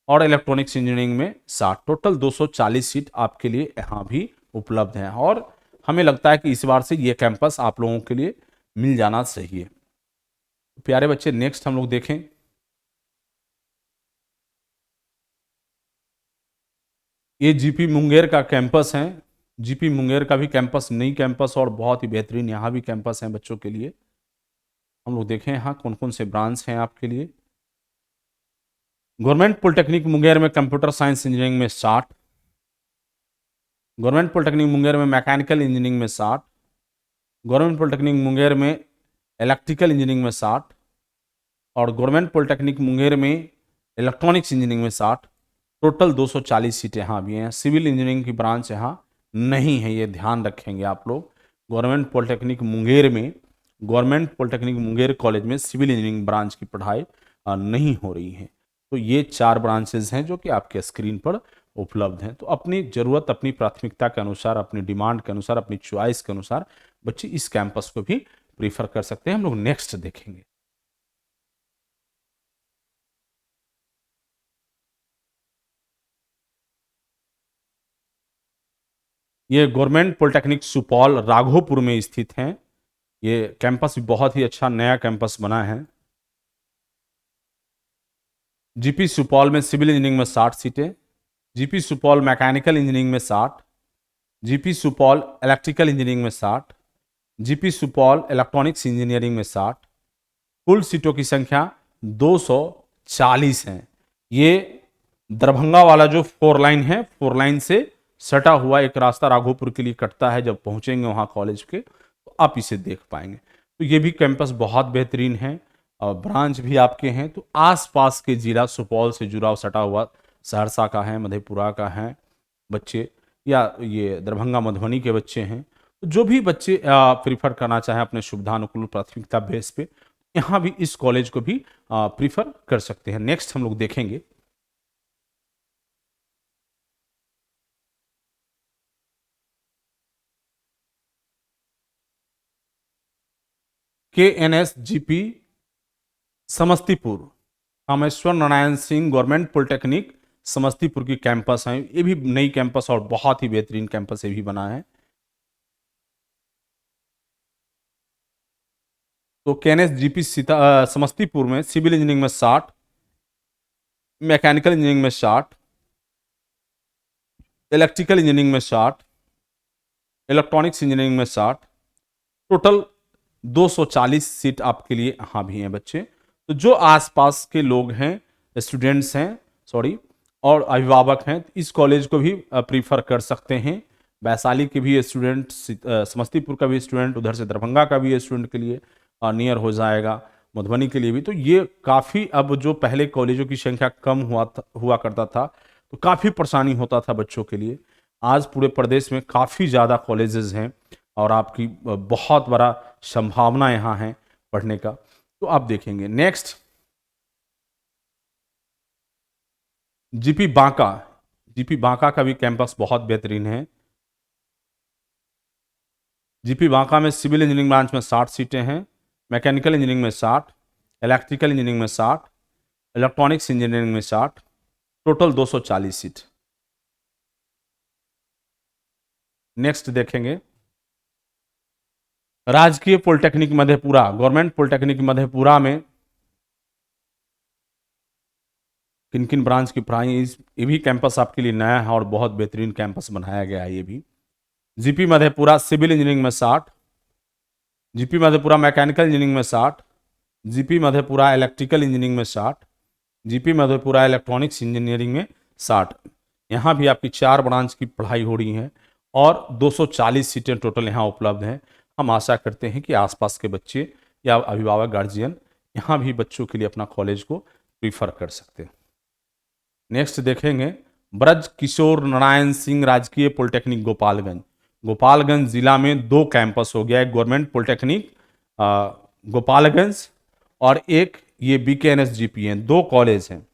और इलेक्ट्रॉनिक्स इंजीनियरिंग में 60। टोटल 240 सीट आपके लिए यहाँ भी उपलब्ध हैं, और हमें लगता है कि इस बार से ये कैंपस आप लोगों के लिए मिल जाना चाहिए। प्यारे बच्चे, नेक्स्ट हम लोग देखें, ये जीपी मुंगेर का कैंपस है। जीपी मुंगेर का भी कैंपस नई कैंपस और बहुत ही बेहतरीन यहाँ भी कैंपस हैं बच्चों के लिए। हम लोग देखें यहाँ कौन कौन से ब्रांच हैं आपके लिए। गवर्नमेंट पॉलिटेक्निक मुंगेर में कंप्यूटर साइंस इंजीनियरिंग में 60, गवर्नमेंट पॉलिटेक्निक मुंगेर में मैकेनिकल इंजीनियरिंग में 60, गवर्नमेंट पॉलिटेक्निक मुंगेर में इलेक्ट्रिकल इंजीनियरिंग में 60 और गवर्नमेंट पॉलिटेक्निक मुंगेर में इलेक्ट्रॉनिक्स इंजीनियरिंग में 60। टोटल 240 सीटें यहाँ भी हैं। सिविल इंजीनियरिंग की ब्रांच यहाँ नहीं है, ये ध्यान रखेंगे आप लोग। गवर्नमेंट पॉलिटेक्निक मुंगेर में, गवर्नमेंट पॉलिटेक्निक मुंगेर कॉलेज में सिविल इंजीनियरिंग ब्रांच की पढ़ाई नहीं हो रही है। तो ये 4 ब्रांचेज हैं जो कि आपके स्क्रीन पर उपलब्ध हैं। तो अपनी ज़रूरत, अपनी प्राथमिकता के अनुसार, अपनी डिमांड के अनुसार, अपनी चॉइस के अनुसार बच्चे इस कैंपस को भी प्रीफर कर सकते हैं। हम लोग नेक्स्ट देखेंगे, ये गवर्नमेंट पॉलिटेक्निक सुपौल राघोपुर में स्थित है। ये कैंपस भी बहुत ही अच्छा नया कैंपस बना है। जीपी सुपौल में सिविल इंजीनियरिंग में 60 सीटें, जीपी सुपौल मैकेनिकल इंजीनियरिंग में 60, जीपी सुपौल इलेक्ट्रिकल इंजीनियरिंग में 60 जीपी सुपौल इलेक्ट्रॉनिक्स इंजीनियरिंग में 60, कुल सीटों की संख्या 240 है। ये दरभंगा वाला जो 4 लाइन है, 4 लाइन से सटा हुआ एक रास्ता राघोपुर के लिए कटता है। जब पहुंचेंगे वहां कॉलेज के तो आप इसे देख पाएंगे। तो ये भी कैंपस बहुत बेहतरीन है और ब्रांच भी आपके हैं। तो आसपास के जिला सुपौल से जुड़ा सटा हुआ सहरसा का है, मधेपुरा का है बच्चे, या ये दरभंगा मधुबनी के बच्चे हैं, तो जो भी बच्चे प्रीफर करना चाहें अपने सुविधानुकूल प्राथमिकता बेस पे, यहाँ भी इस कॉलेज को भी प्रीफर कर सकते हैं। नेक्स्ट हम लोग देखेंगे KNSGP Samastipur, Kameshwar Narayan Singh government polytechnic Samastipur की कैंपस है। ये भी नई कैंपस और बहुत ही बेहतरीन कैंपस ये भी बना है। तो KNSGP समस्तीपुर में सिविल इंजीनियरिंग में 60, मैकेनिकल इंजीनियरिंग में 60, इलेक्ट्रिकल इंजीनियरिंग में 60, इलेक्ट्रॉनिक्स इंजीनियरिंग में 60, टोटल 240 सीट आपके लिए यहाँ भी हैं बच्चे। तो जो आसपास के लोग हैं, स्टूडेंट्स हैं, सॉरी, और अभिभावक हैं, इस कॉलेज को भी प्रीफर कर सकते हैं। वैशाली के भी स्टूडेंट, समस्तीपुर का भी स्टूडेंट, उधर से दरभंगा का भी स्टूडेंट के लिए नियर हो जाएगा, मधुबनी के लिए भी। तो ये काफ़ी, अब जो पहले कॉलेजों की संख्या कम हुआ करता था तो काफ़ी परेशानी होता था बच्चों के लिए। आज पूरे प्रदेश में काफ़ी ज़्यादा कॉलेजेस हैं और आपकी बहुत बड़ा संभावना यहाँ है पढ़ने का। तो आप देखेंगे next GP Banka. GP Banka का भी कैंपस बहुत बेहतरीन है। जीपी बांका में सिविल इंजीनियरिंग ब्रांच में 60 सीटें हैं, मैकेनिकल इंजीनियरिंग में 60, इलेक्ट्रिकल इंजीनियरिंग में 60, इलेक्ट्रॉनिक्स इंजीनियरिंग में 60, टोटल 240 सीट। नेक्स्ट देखेंगे राजकीय polytechnic Madhepura, government polytechnic Madhepura में किन किन ब्रांच की प्राइस। ये भी कैंपस आपके लिए नया है और बहुत बेहतरीन कैंपस बनाया गया है। ये भी जीपी मधेपुरा सिविल इंजीनियरिंग में 60, जीपी मधेपुरा मैकेनिकल इंजीनियरिंग में 60, जीपी मधेपुरा इलेक्ट्रिकल इंजीनियरिंग में 60, जीपी मधेपुरा इलेक्ट्रॉनिक्स इंजीनियरिंग में 60। यहाँ भी आपकी 4 ब्रांच की पढ़ाई हो रही है और 240 सीटें टोटल यहाँ उपलब्ध हैं। हम आशा करते हैं कि आसपास के बच्चे या अभिभावक गार्जियन यहाँ भी बच्चों के लिए अपना कॉलेज को प्रीफर कर सकते हैं। नेक्स्ट देखेंगे ब्रज किशोर नारायण सिंह राजकीय पॉलिटेक्निक गोपालगंज। गोपालगंज जिला में 2 कैंपस हो गया, एक गवर्नमेंट पॉलिटेक्निक गोपालगंज और एक ये BKNSGP हैं, 2 कॉलेज हैं।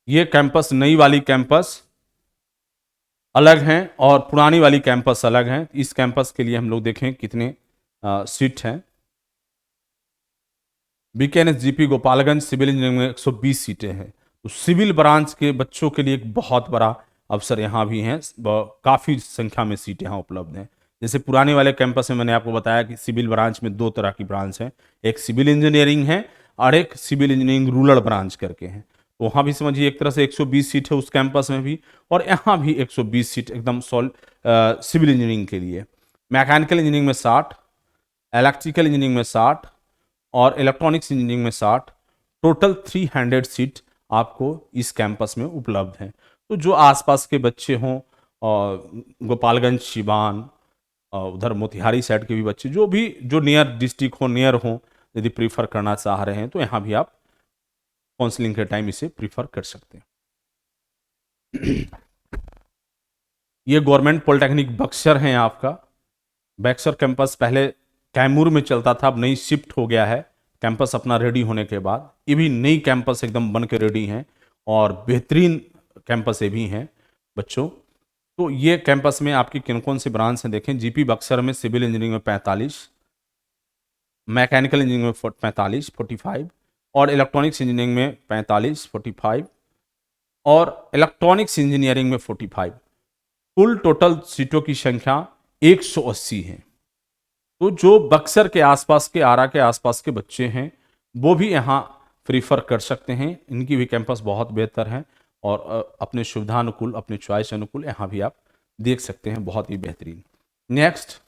ये कैंपस, नई वाली कैंपस अलग हैं और पुरानी वाली कैंपस अलग हैं। इस कैंपस के लिए हम लोग देखें कितने सीट हैं। BKNSGP गोपालगंज सिविल इंजीनियरिंग में 120 सीटें हैं। तो सिविल ब्रांच के बच्चों के लिए एक बहुत बड़ा अवसर यहाँ भी हैं, काफ़ी संख्या में सीटें यहाँ उपलब्ध हैं। जैसे पुराने वाले कैंपस में मैंने आपको बताया कि सिविल ब्रांच में 2 तरह की ब्रांच है, एक सिविल इंजीनियरिंग है और एक सिविल इंजीनियरिंग रूरल ब्रांच करके हैं। तो वहाँ भी समझिए एक तरह से 120 सीट है उस कैंपस में भी, और यहाँ भी 120 सीट एकदम सिविल इंजीनियरिंग के लिए। मैकेनिकल इंजीनियरिंग में 60, इलेक्ट्रिकल इंजीनियरिंग में 60 और इलेक्ट्रॉनिक्स इंजीनियरिंग में 60, टोटल 300 सीट आपको इस कैंपस में उपलब्ध हैं। तो जो आसपास के बच्चे हों, गोपालगंज, सिवान, उधर मोतिहारी साइड के भी बच्चे, जो नियर डिस्ट्रिक्ट हो, नियर हो, यदि प्रीफर करना चाह रहे हैं तो यहाँ भी आप काउंसलिंग के टाइम इसे प्रीफर कर सकते हैं। ये गवर्नमेंट पॉलिटेक्निक बक्सर है आपका। बक्सर कैंपस पहले कैमूर में चलता था, अब नई शिफ्ट हो गया है कैंपस अपना रेडी होने के बाद। ये भी नई कैंपस एकदम बन के रेडी हैं और बेहतरीन कैंपस ये भी हैं बच्चों। तो ये कैंपस में आपकी किन कौन सी ब्रांच हैं देखें। जीपी बक्सर में सिविल इंजीनियरिंग में 45, मैकेनिकल इंजीनियरिंग में 45 45 और इलेक्ट्रॉनिक्स इंजीनियरिंग में 45 45 और इलेक्ट्रॉनिक्स इंजीनियरिंग में 45। कुल टोटल सीटों की संख्या 180 है। तो जो बक्सर के आसपास के, आरा के आसपास के बच्चे हैं वो भी यहाँ प्रीफर कर सकते हैं। इनकी भी कैंपस बहुत बेहतर है और अपने सुविधानुकूल, अपने चॉइस अनुकूल यहाँ भी आप देख सकते हैं, बहुत ही बेहतरीन। Next,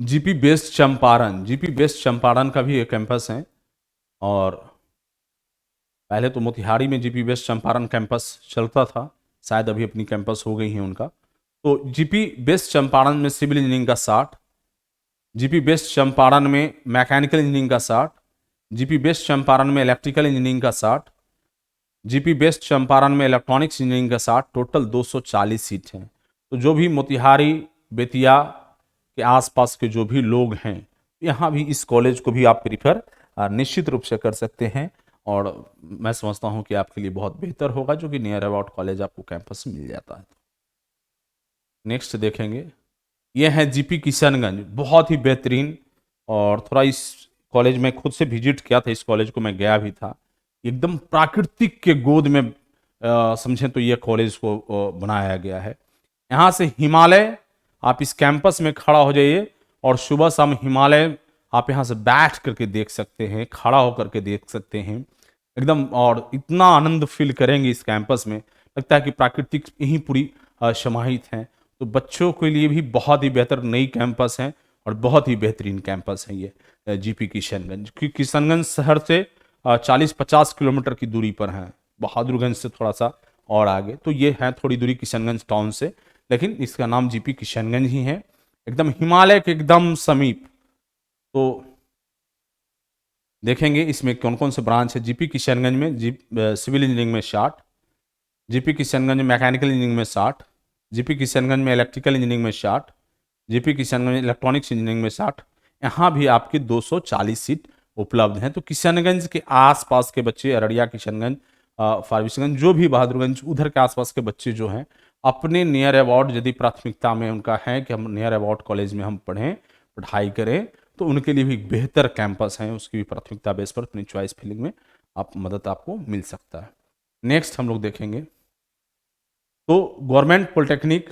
GP best Champaran. GP best Champaran का भी एक कैंपस है, और पहले तो मोतिहारी में जीपी बेस्ट चंपारण कैंपस चलता था, शायद अभी अपनी कैंपस हो गई है उनका। तो जीपी बेस्ट चंपारण में सिविल इंजीनियरिंग का 60, जीपी बेस्ट चंपारण में मैकेनिकल इंजीनियरिंग का 60, जीपी बेस्ट चंपारण में इलेक्ट्रिकल इंजीनियरिंग का 60, जीपी बेस्ट चंपारण में इलेक्ट्रॉनिक्स इंजीनियरिंग का 60, टोटल 240 सीट हैं। तो जो भी मोतिहारी, बेतिया के आसपास के जो भी लोग हैं, यहाँ भी इस कॉलेज को भी आप प्रीफर निश्चित रूप से कर सकते हैं, और मैं समझता हूँ कि आपके लिए बहुत बेहतर होगा, जो कि नियर अबाउट कॉलेज आपको कैंपस मिल जाता है। नेक्स्ट देखेंगे, ये है जीपी किशनगंज, बहुत ही बेहतरीन। और थोड़ा इस कॉलेज में खुद से विजिट किया था, इस कॉलेज को मैं गया भी था। एकदम प्राकृतिक के गोद में समझें तो ये कॉलेज को बनाया गया है। यहाँ से हिमालय, आप इस कैंपस में खड़ा हो जाइए और सुबह शाम हिमालय आप यहाँ से बैठ करके देख सकते हैं, खड़ा होकर के देख सकते हैं एकदम, और इतना आनंद फील करेंगे इस कैंपस में, लगता है कि प्राकृतिक यहीं पूरी समाहित हैं। तो बच्चों के लिए भी बहुत ही बेहतर नई कैंपस है, और बहुत ही बेहतरीन कैंपस है ये जीपी किशनगंज। किशनगंज शहर से 40-50 किलोमीटर की दूरी पर है, बहादुरगंज से थोड़ा सा और आगे। तो ये है थोड़ी दूरी किशनगंज टाउन से, लेकिन इसका नाम जीपी किशनगंज ही है, एकदम हिमालय के एकदम समीप। तो देखेंगे इसमें कौन कौन से ब्रांच है। जीपी किशनगंज में सिविल इंजीनियरिंग में 60, जीपी किशनगंज में मैकेनिकल इंजीनियरिंग में 60, जीपी किशनगंज में इलेक्ट्रिकल इंजीनियरिंग में 60, जीपी किशनगंज में इलेक्ट्रॉनिक्स इंजीनियरिंग में 60। यहाँ भी आपके 240 सीट उपलब्ध हैं। तो किशनगंज के आसपास के बच्चे, अररिया, किशनगंज, फारबिसगंज, जो भी बहादुरगंज, उधर के आसपास के बच्चे जो हैं, अपने नियर अबाउट यदि प्राथमिकता में उनका है कि हम नियर अबाउट कॉलेज में हम पढ़ें, पढ़ाई करें, तो उनके लिए भी बेहतर कैंपस है, उसकी भी प्राथमिकता बेस पर अपनी चॉइस फिलिंग में आप मदद आपको मिल सकता है। नेक्स्ट हम लोग देखेंगे, तो गवर्नमेंट पॉलिटेक्निक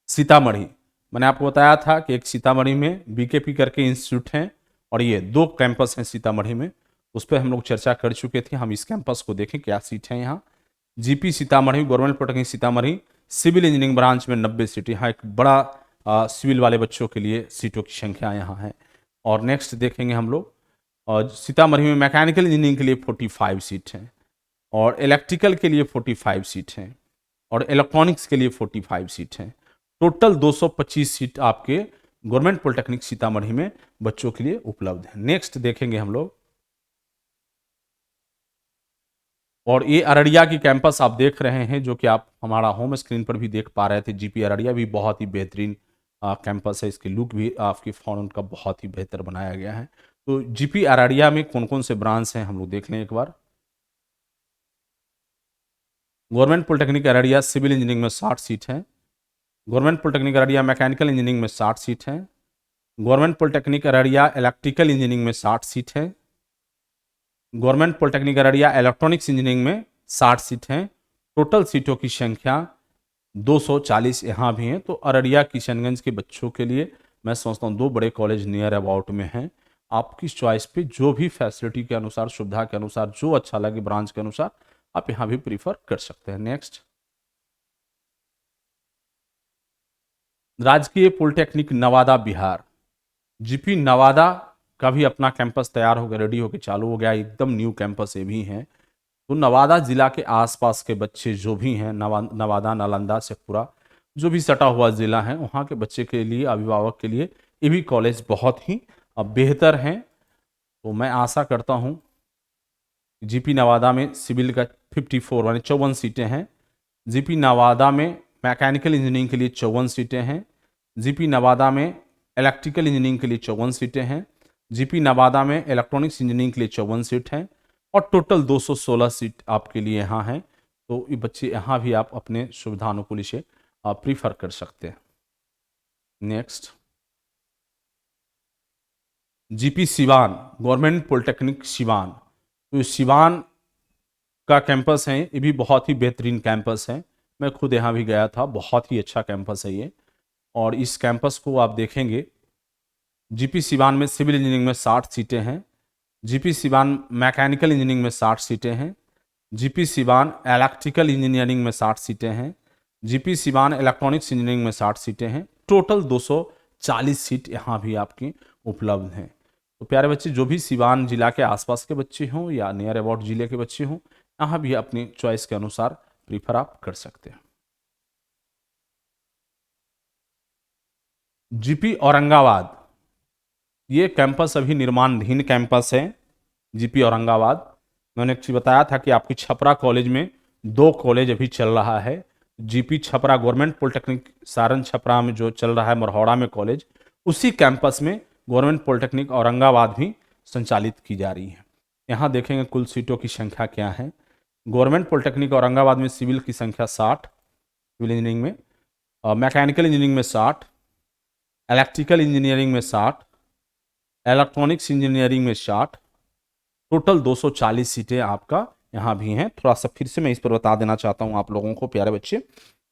सीतामढ़ी, मैंने आपको बताया था कि एक सीतामढ़ी में बीकेपी करके इंस्टीट्यूट है, और ये 2 कैंपस हैं सीतामढ़ी में, उस पर हम लोग चर्चा कर चुके थे। हम इस कैंपस को देखें क्या सीट है यहाँ। GP Sitamarhi, government polytechnic Sitamarhi, civil engineering branch में 90 सीट, यहाँ एक बड़ा सिविल वाले बच्चों के लिए सीटों की संख्या यहाँ है। और नेक्स्ट देखेंगे हम लोग, और सीतामढ़ी में मैकेनिकल इंजीनियरिंग के लिए 45 सीट हैं, और इलेक्ट्रिकल के लिए 45 सीट हैं, और इलेक्ट्रॉनिक्स के लिए 45 सीट हैं। टोटल 225 सीट आपके गवर्नमेंट पॉलिटेक्निक सीतामढ़ी में बच्चों के लिए उपलब्ध है। नेक्स्ट देखेंगे हम लोग, और ये अररिया की कैंपस आप देख रहे हैं, जो कि आप हमारा होम स्क्रीन पर भी देख पा रहे थे। जीपी अररिया भी बहुत ही बेहतरीन कैंपस है, इसकी लुक भी आपकी फॉन्ट का बहुत ही बेहतर बनाया गया है। तो जीपी अररिया में कौन कौन से ब्रांच हैं हम लोग देख लें एक बार। Government polytechnic Araria civil engineering में 60 सीट है, government polytechnic Araria mechanical engineering में 60 सीट है, government polytechnic Araria electrical engineering में 60 सीट है, government polytechnic Araria electronics engineering में 60 सीट हैं। टोटल सीटों की संख्या 240 यहाँ भी हैं। तो अररिया किशनगंज के बच्चों के लिए मैं समझता हूँ 2 बड़े कॉलेज नियर अबाउट में हैं। आपकी चॉइस पे जो भी फैसिलिटी के अनुसार, सुविधा के अनुसार, जो अच्छा लगे ब्रांच के अनुसार, आप यहाँ भी प्रीफर कर सकते हैं। नेक्स्ट, राजकीय पॉलिटेक्निक नवादा बिहार, जीपी नवादा का भी अपना कैंपस तैयार हो गया, रेडी होकर चालू हो गया, एकदम न्यू कैंपस ये भी हैं। तो नवादा जिला के आसपास के बच्चे जो भी हैं, नवादा, नालंदा, शेखपुरा, जो भी सटा हुआ जिला है, वहाँ के बच्चे के लिए, अभिभावक के लिए ये भी कॉलेज बहुत ही बेहतर हैं। तो मैं आशा करता हूँ, जीपी नवादा में सिविल का 54 यानी 54 सीटें हैं, जीपी नवादा में मैकेनिकल इंजीनियरिंग के लिए 54 सीटें हैं, जीपी नवादा में इलेक्ट्रिकल इंजीनियरिंग के लिए 54 सीटें हैं, जीपी नवादा में इलेक्ट्रॉनिक्स इंजीनियरिंग के लिए 54 सीट हैं, और टोटल 216 सीट आपके लिए यहाँ हैं। तो ये बच्चे यहाँ भी आप अपने सुविधानुकूल इसे प्रीफर कर सकते हैं। Next, GP Siwan, government polytechnic Siwan, तो सिवान का कैंपस है, ये भी बहुत ही बेहतरीन कैंपस है। मैं खुद यहाँ भी गया था, बहुत ही अच्छा कैंपस है ये। और इस कैंपस को आप देखेंगे, जीपी सिवान में सिविल इंजीनियरिंग में 60 सीटें हैं, जीपी सिवान मैकेनिकल इंजीनियरिंग में 60 सीटें हैं, जीपी सिवान इलेक्ट्रिकल इंजीनियरिंग में 60 सीटें हैं, जीपी सिवान इलेक्ट्रॉनिक्स इंजीनियरिंग में 60 सीटें हैं। टोटल 240 सीट यहाँ भी आपकी उपलब्ध हैं। तो प्यारे बच्चे, जो भी सिवान जिला के आसपास के बच्चे हों या नियर अबाउट जिले के बच्चे हों, यहाँ भी अपनी चॉइस के अनुसार प्रीफर आप कर सकते हैं। जीपी औरंगाबाद, ये कैंपस अभी निर्माणाधीन कैंपस है। जीपी औरंगाबाद, मैंने एक चीज बताया था कि आपकी छपरा कॉलेज में 2 कॉलेज अभी चल रहा है। GP Chhapra government polytechnic Saran Chhapra में जो चल रहा है मरहौड़ा में कॉलेज, उसी कैंपस में गवर्नमेंट पॉलिटेक्निक औरंगाबाद भी संचालित की जा रही है। यहाँ देखेंगे कुल सीटों की संख्या क्या है। गवर्नमेंट पॉलिटेक्निक औरंगाबाद में सिविल की संख्या 60, सिविल इंजीनियरिंग में, मैकेनिकल इंजीनियरिंग में 60, इलेक्ट्रिकल इंजीनियरिंग में 60, इलेक्ट्रॉनिक्स इंजीनियरिंग में 60, टोटल 240 सीटें आपका यहाँ भी हैं। थोड़ा सा फिर से मैं इस पर बता देना चाहता हूँ आप लोगों को, प्यारे बच्चे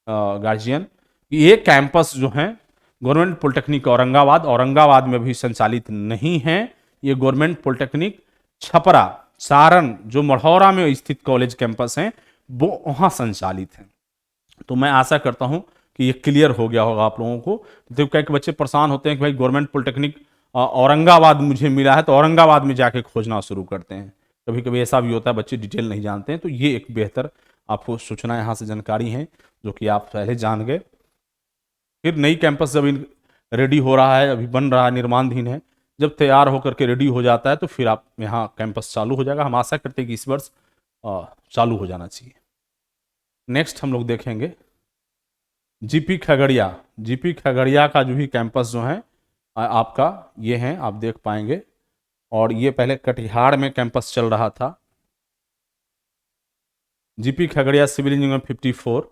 गार्जियन, ये कैंपस जो हैं गवर्नमेंट पॉलिटेक्निक औरंगाबाद में भी संचालित नहीं है। ये गवर्नमेंट पॉलिटेक्निक छपरा सारण जो मढ़ौरा में स्थित कॉलेज कैंपस हैं वो वहाँ संचालित हैं। तो मैं आशा करता हूँ कि ये क्लियर हो गया होगा आप लोगों को। तो कई बच्चे परेशान होते हैं कि भाई गवर्नमेंट पॉलिटेक्निक औरंगाबाद मुझे मिला है तो औरंगाबाद में जाके खोजना शुरू करते हैं। कभी कभी ऐसा भी होता है, बच्चे डिटेल नहीं जानते हैं। तो ये एक बेहतर आपको सूचना यहाँ से जानकारी है जो कि आप पहले जान गए। फिर नई कैंपस जब रेडी हो रहा है, अभी बन रहा है, निर्माणाधीन है, जब तैयार होकर के रेडी हो जाता है तो फिर आप यहाँ कैंपस चालू हो जाएगा। हम आशा करते हैं कि इस वर्ष चालू हो जाना चाहिए। नेक्स्ट हम लोग देखेंगे जीपी खगड़िया। जीपी खगड़िया का जो भी कैंपस जो है आपका ये है, आप देख पाएंगे। और ये पहले कटिहार में कैंपस चल रहा था। जीपी खगड़िया सिविल इंजीनियरिंग में 54,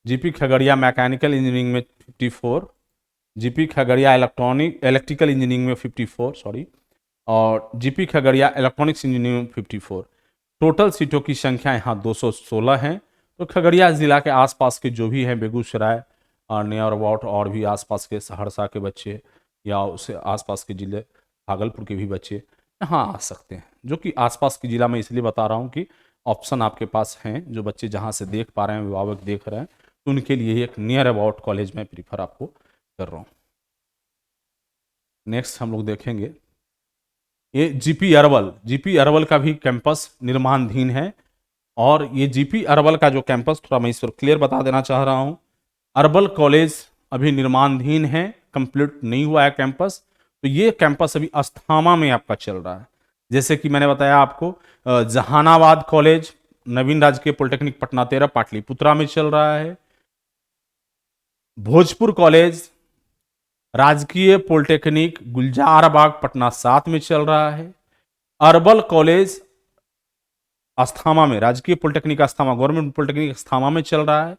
जीपी खगड़िया मैकेनिकल इंजीनियरिंग में 54, जीपी खगड़िया इलेक्ट्रिकल इंजीनियरिंग में 54 सॉरी, और जीपी खगड़िया इलेक्ट्रॉनिक्स इंजीनियरिंग में 54। टोटल सीटों की संख्या यहाँ 216 है। तो खगड़िया जिला के आसपास के जो भी हैं, बेगूसराय और नियर अबाउट और भी आसपास के सहरसा के बच्चे या उससे आसपास के जिले भागलपुर के भी बच्चे यहाँ आ सकते हैं। जो कि आसपास के जिला में इसलिए बता रहा हूँ कि ऑप्शन आपके पास हैं, जो बच्चे जहाँ से देख पा रहे हैं, अभिभावक देख रहे हैं, तो उनके लिए एक नियर अबाउट कॉलेज में प्रीफर आपको कर रहा हूँ। नेक्स्ट हम लोग देखेंगे ये जीपी अरवल का भी कैंपस निर्माणाधीन है। और ये जीपी अरवल का जो कैंपस, थोड़ा मैं इस पर क्लियर बता देना चाह रहा हूँ, अरवल कॉलेज अभी निर्माणाधीन है, कंप्लीट नहीं हुआ है कैंपस। तो ये कैंपस अभी अस्थामा में आपका चल रहा है। जैसे कि मैंने बताया आपको, जहानाबाद कॉलेज नवीन राजकीय पॉलिटेक्निक पटना 13 पाटलिपुत्रा में चल रहा है। भोजपुर कॉलेज राजकीय पॉलिटेक्निक गुलजारबाग पटना 7 में चल रहा है। अरवल कॉलेज अस्थामा में, राजकीय पॉलिटेक्निक अस्थामा, गवर्नमेंट पॉलिटेक्निक अस्थामा में चल रहा है।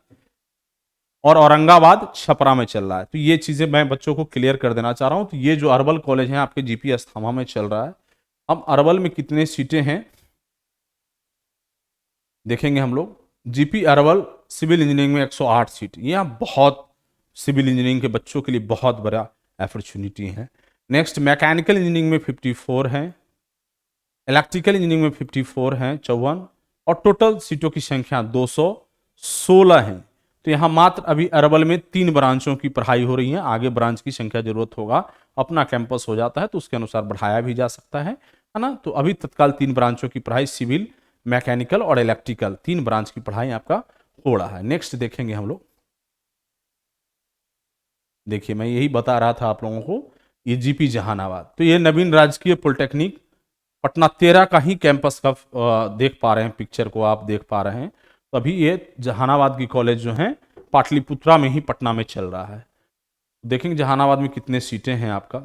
और औरंगाबाद छपरा में चल रहा है। तो ये चीजें मैं बच्चों को क्लियर कर देना चाह रहा हूं। तो ये जो अरवल कॉलेज है आपके जीपी अस्थामा में चल रहा है। अब अरवल में कितने सीटें हैं देखेंगे हम लोग। जीपी अरवल सिविल इंजीनियरिंग में 108 सीट, यह बहुत सिविल इंजीनियरिंग के बच्चों के लिए बहुत बड़ा अपॉर्चुनिटी है। नेक्स्ट मैकेनिकल इंजीनियरिंग में 54 है, इलेक्ट्रिकल इंजीनियरिंग में 54 हैं, 54, और टोटल सीटों की संख्या 216 है। तो यहाँ मात्र अभी अरवल में 3 ब्रांचों की पढ़ाई हो रही है। आगे ब्रांच की संख्या जरूरत होगा, अपना कैंपस हो जाता है तो उसके अनुसार बढ़ाया भी जा सकता है ना। तो अभी तत्काल 3 ब्रांचों की पढ़ाई, सिविल, मैकेनिकल और इलेक्ट्रिकल, 3 ब्रांच की पढ़ाई आपका हो रहा है। नेक्स्ट देखेंगे हम लोग। देखिए मैं यही बता रहा था आप लोगों को, ये जीपी जहानाबाद, तो ये नवीन राजकीय पॉलिटेक्निक पटना 13 का ही कैंपस का देख पा रहे हैं, पिक्चर को आप देख पा रहे हैं। तो अभी ये जहानाबाद की कॉलेज जो है पाटलिपुत्रा में ही पटना में चल रहा है। देखेंगे जहानाबाद में कितने सीटें हैं आपका।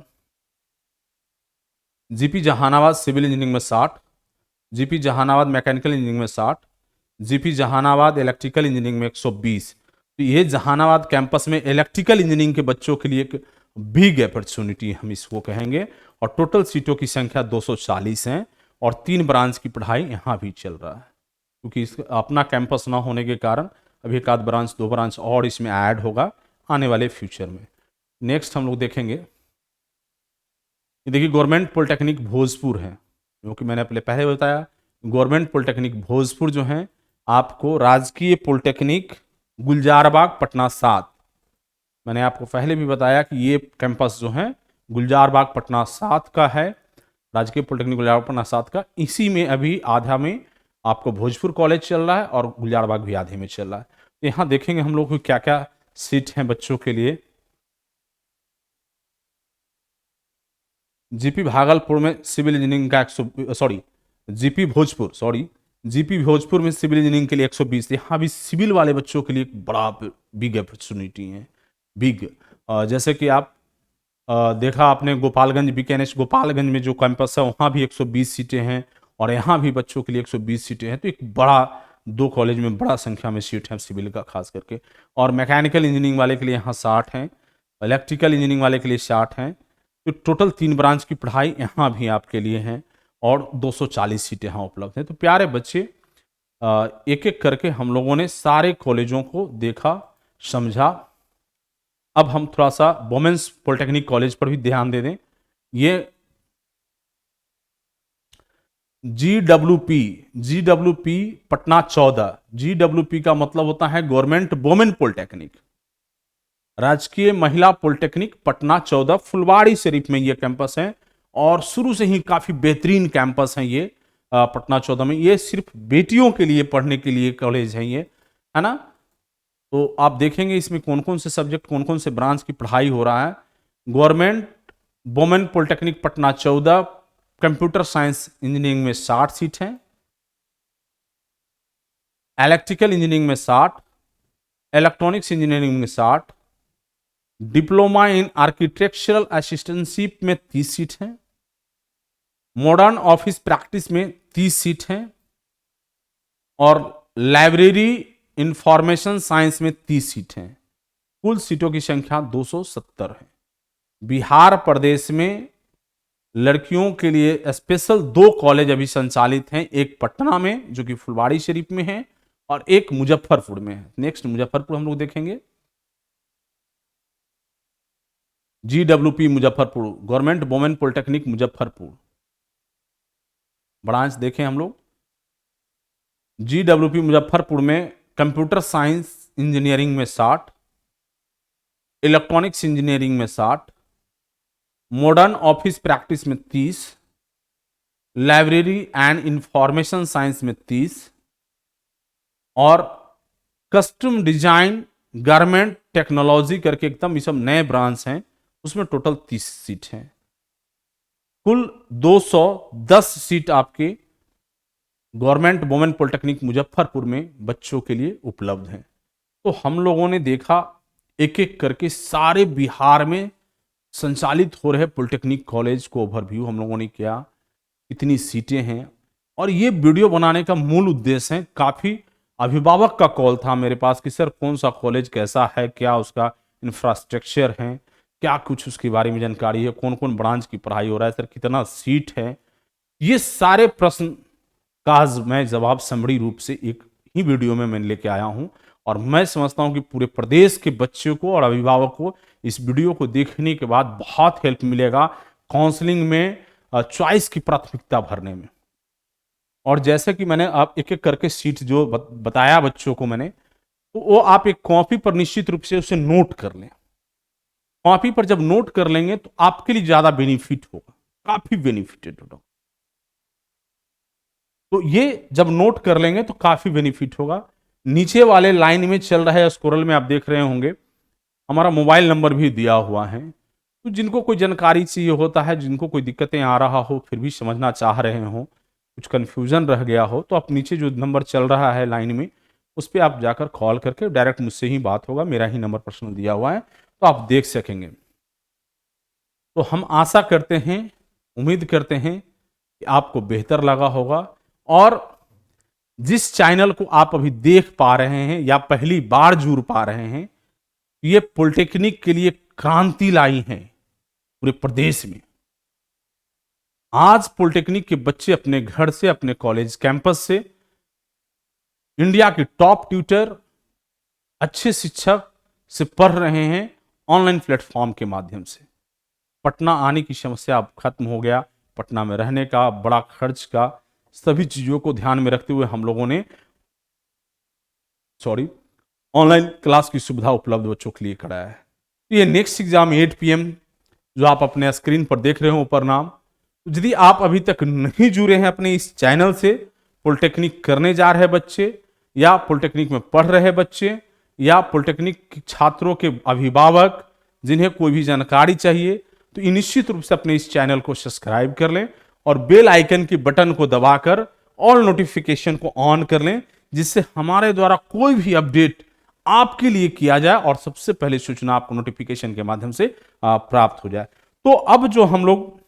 जीपी जहानाबाद सिविल इंजीनियरिंग में 60, जीपी जहानाबाद मैकेनिकल इंजीनियरिंग में 60, जीपी जहानाबाद इलेक्ट्रिकल इंजीनियरिंग में 120। तो ये जहानाबाद कैंपस में इलेक्ट्रिकल इंजीनियरिंग के बच्चों के लिए एक बिग अपॉर्चुनिटी हम इसको कहेंगे। और टोटल सीटों की संख्या 240 है और 3 ब्रांच की पढ़ाई यहाँ भी चल रहा है। क्योंकि अपना कैंपस ना होने के कारण अभी एक आध ब्रांच 2 ब्रांच और इसमें ऐड होगा आने वाले फ्यूचर में। नेक्स्ट हम लोग देखेंगे, ये देखिए गवर्नमेंट पॉलिटेक्निक भोजपुर है, क्योंकि मैंने पहले बताया गवर्नमेंट पॉलिटेक्निक भोजपुर जो है, आपको राजकीय पॉलिटेक्निक गुलजारबाग पटना 7, मैंने आपको पहले भी बताया कि ये कैंपस जो है गुलजारबाग पटना 7 का है, राजकीय पॉलिटेक्निक गुलजारबाग पटना 7 का। इसी में अभी आधा में आपको भोजपुर कॉलेज चल रहा है और गुलजारबाग भी आधे में चल रहा है। तो यहाँ देखेंगे हम लोग क्या क्या सीट हैं बच्चों के लिए। जीपी भागलपुर में सिविल इंजीनियरिंग का जीपी भोजपुर में सिविल इंजीनियरिंग के लिए 120। यहाँ भी सिविल वाले बच्चों के लिए एक बड़ा बिग अपॉर्चुनिटी है, बिग। जैसे कि आप देखा आपने गोपालगंज बीकेएनएच गोपालगंज में जो कैंपस है वहाँ भी 120 सीटें हैं, और यहाँ भी बच्चों के लिए 120 सीटें हैं। तो एक बड़ा, दो कॉलेज में बड़ा संख्या में सीट है सिविल का खास करके। और मैकेनिकल इंजीनियरिंग वाले के लिए यहाँ 60 हैं, इलेक्ट्रिकल इंजीनियरिंग वाले के लिए 60 हैं। तो टोटल 3 ब्रांच की पढ़ाई यहाँ भी आपके लिए है, और 240 सीटें यहाँ उपलब्ध हैं। तो प्यारे बच्चे, एक एक करके हम लोगों ने सारे कॉलेजों को देखा, समझा। अब हम थोड़ा सा वुमेन्स पॉलिटेक्निक कॉलेज पर भी ध्यान दे दें। ये जीडब्ल्यूपी पटना 14, जीडब्ल्यूपी का मतलब होता है गवर्नमेंट वुमेन पॉलिटेक्निक, राजकीय महिला पॉलिटेक्निक पटना 14 फुलवाड़ी शरीफ में ये कैंपस है, और शुरू से ही काफी बेहतरीन कैंपस है ये पटना 14 में। ये सिर्फ बेटियों के लिए पढ़ने के लिए कॉलेज है ये, है ना। तो आप देखेंगे इसमें कौन कौन से सब्जेक्ट, कौन कौन से ब्रांच की पढ़ाई हो रहा है। Government women polytechnic Patna 14, computer science engineering में 60 सीट हैं, इलेक्ट्रिकल इंजीनियरिंग में 60, इलेक्ट्रॉनिक्स इंजीनियरिंग में 60, डिप्लोमा इन आर्किटेक्चरल असिस्टेंटशिप में 30 सीट हैं, मॉडर्न ऑफिस प्रैक्टिस में 30 सीट हैं, और लाइब्रेरी इंफॉर्मेशन साइंस में 30 सीट हैं। कुल सीटों की संख्या 270 है। बिहार प्रदेश में लड़कियों के लिए स्पेशल 2 कॉलेज अभी संचालित हैं, एक पटना में जो कि फुलवाड़ी शरीफ में है, और एक मुजफ्फरपुर में है। नेक्स्ट मुजफ्फरपुर हम लोग देखेंगे। GWP Muzaffarpur, government women polytechnic Muzaffarpur branch देखें हम लोग। जीडब्ल्यूपी मुजफ्फरपुर में कंप्यूटर साइंस इंजीनियरिंग में 60, इलेक्ट्रॉनिक्स इंजीनियरिंग में 60, मॉडर्न ऑफिस प्रैक्टिस में 30, लाइब्रेरी एंड इंफॉर्मेशन साइंस में 30, और कस्टम डिजाइन गारमेंट टेक्नोलॉजी करके एकदम ये सब नए ब्रांच हैं, उसमें टोटल 30 सीट हैं। कुल 210 सीट आपके गवर्नमेंट वुमेन पॉलिटेक्निक मुजफ्फरपुर में बच्चों के लिए उपलब्ध हैं। तो हम लोगों ने देखा एक एक करके सारे बिहार में संचालित हो रहे पॉलिटेक्निक कॉलेज को ओवरव्यू हम लोगों ने किया, कितनी सीटें हैं। और ये वीडियो बनाने का मूल उद्देश्य है, काफ़ी अभिभावक का कॉल था मेरे पास कि सर कौन सा कॉलेज कैसा है, क्या उसका इंफ्रास्ट्रक्चर है, क्या कुछ उसके बारे में जानकारी है, कौन कौन ब्रांच की पढ़ाई हो रहा है, सर कितना सीट है। ये सारे प्रश्न का आज मैं जवाब समरी रूप से एक ही वीडियो में मैं लेके आया हूं, और मैं समझता हूं कि पूरे प्रदेश के बच्चों को और अभिभावकों को इस वीडियो को देखने के बाद बहुत हेल्प मिलेगा काउंसलिंग में चॉइस की प्राथमिकता भरने में। और जैसे कि मैंने आप एक एक करके सीट जो बताया बच्चों को मैंने, तो वो आप एक कॉपी पर निश्चित रूप से उसे नोट कर लें। कॉपी पर जब नोट कर लेंगे तो आपके लिए ज्यादा बेनिफिट होगा, काफी बेनिफिटेड होगा। तो ये जब नोट कर लेंगे तो काफी बेनिफिट होगा। नीचे वाले लाइन में चल रहा है स्क्रॉल में आप देख रहे होंगे, हमारा मोबाइल नंबर भी दिया हुआ है। तो जिनको कोई जानकारी चाहिए होता है, जिनको कोई दिक्कतें आ रहा हो, फिर भी समझना चाह रहे हो, कुछ कन्फ्यूजन रह गया हो, तो आप नीचे जो नंबर चल रहा है लाइन में, उस पर आप जाकर कॉल करके डायरेक्ट मुझसे ही बात होगा, मेरा ही नंबर पर्सनल दिया हुआ है, तो आप देख सकेंगे। तो हम आशा करते हैं, उम्मीद करते हैं कि आपको बेहतर लगा होगा। और जिस चैनल को आप अभी देख पा रहे हैं या पहली बार जुड़ पा रहे हैं, ये पॉलिटेक्निक के लिए क्रांति लाई है पूरे प्रदेश में। आज पॉलिटेक्निक के बच्चे अपने घर से, अपने कॉलेज कैंपस से इंडिया के टॉप ट्यूटर, अच्छे शिक्षक से पढ़ रहे हैं ऑनलाइन प्लेटफॉर्म के माध्यम से। पटना आने की समस्या अब खत्म हो गया, पटना में रहने का, बड़ा खर्च का सभी चीजों को ध्यान में रखते हुए हम लोगों ने ऑनलाइन क्लास की सुविधा उपलब्ध बच्चों के लिए कराया है। ये नेक्स्ट एग्जाम 8 PM जो आप अपने स्क्रीन पर देख रहे हो परिणाम, यदि आप अभी तक नहीं जुड़े हैं अपने इस चैनल से, पॉलिटेक्निक करने जा रहे बच्चे या पॉलिटेक्निक में पढ़ रहे बच्चे या पॉलिटेक्निक छात्रों के अभिभावक जिन्हें कोई भी जानकारी चाहिए, तो निश्चित रूप से अपने इस चैनल को सब्सक्राइब कर लें और बेल आइकन के बटन को दबाकर ऑल नोटिफिकेशन को ऑन कर लें, जिससे हमारे द्वारा कोई भी अपडेट आपके लिए किया जाए और सबसे पहले सूचना आपको नोटिफिकेशन के माध्यम से प्राप्त हो जाए। तो अब जो हम लोग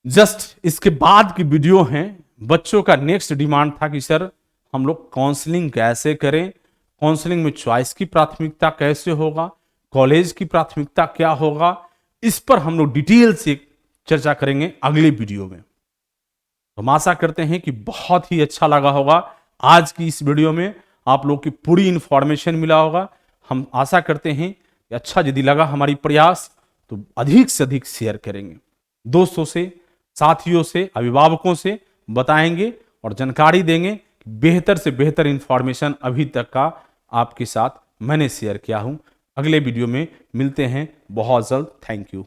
जस्ट इसके बाद की वीडियो हैं, बच्चों का नेक्स्ट डिमांड था कि सर हम लोग काउंसलिंग कैसे करें, काउंसलिंग में चॉइस की प्राथमिकता कैसे होगा, कॉलेज की प्राथमिकता क्या होगा, इस पर हम लोग डिटेल से चर्चा करेंगे अगले वीडियो में। तो हम आशा करते हैं कि बहुत ही अच्छा लगा होगा आज की इस वीडियो में, आप लोग की पूरी इंफॉर्मेशन मिला होगा। हम आशा करते हैं कि अच्छा यदि लगा हमारी प्रयास तो अधिक से अधिक शेयर करेंगे, दोस्तों से, साथियों से, अभिभावकों से बताएंगे और जानकारी देंगे कि बेहतर से बेहतर इंफॉर्मेशन अभी तक का आपके साथ मैंने शेयर किया हूं। अगले वीडियो में मिलते हैं बहुत जल्द। Thank you.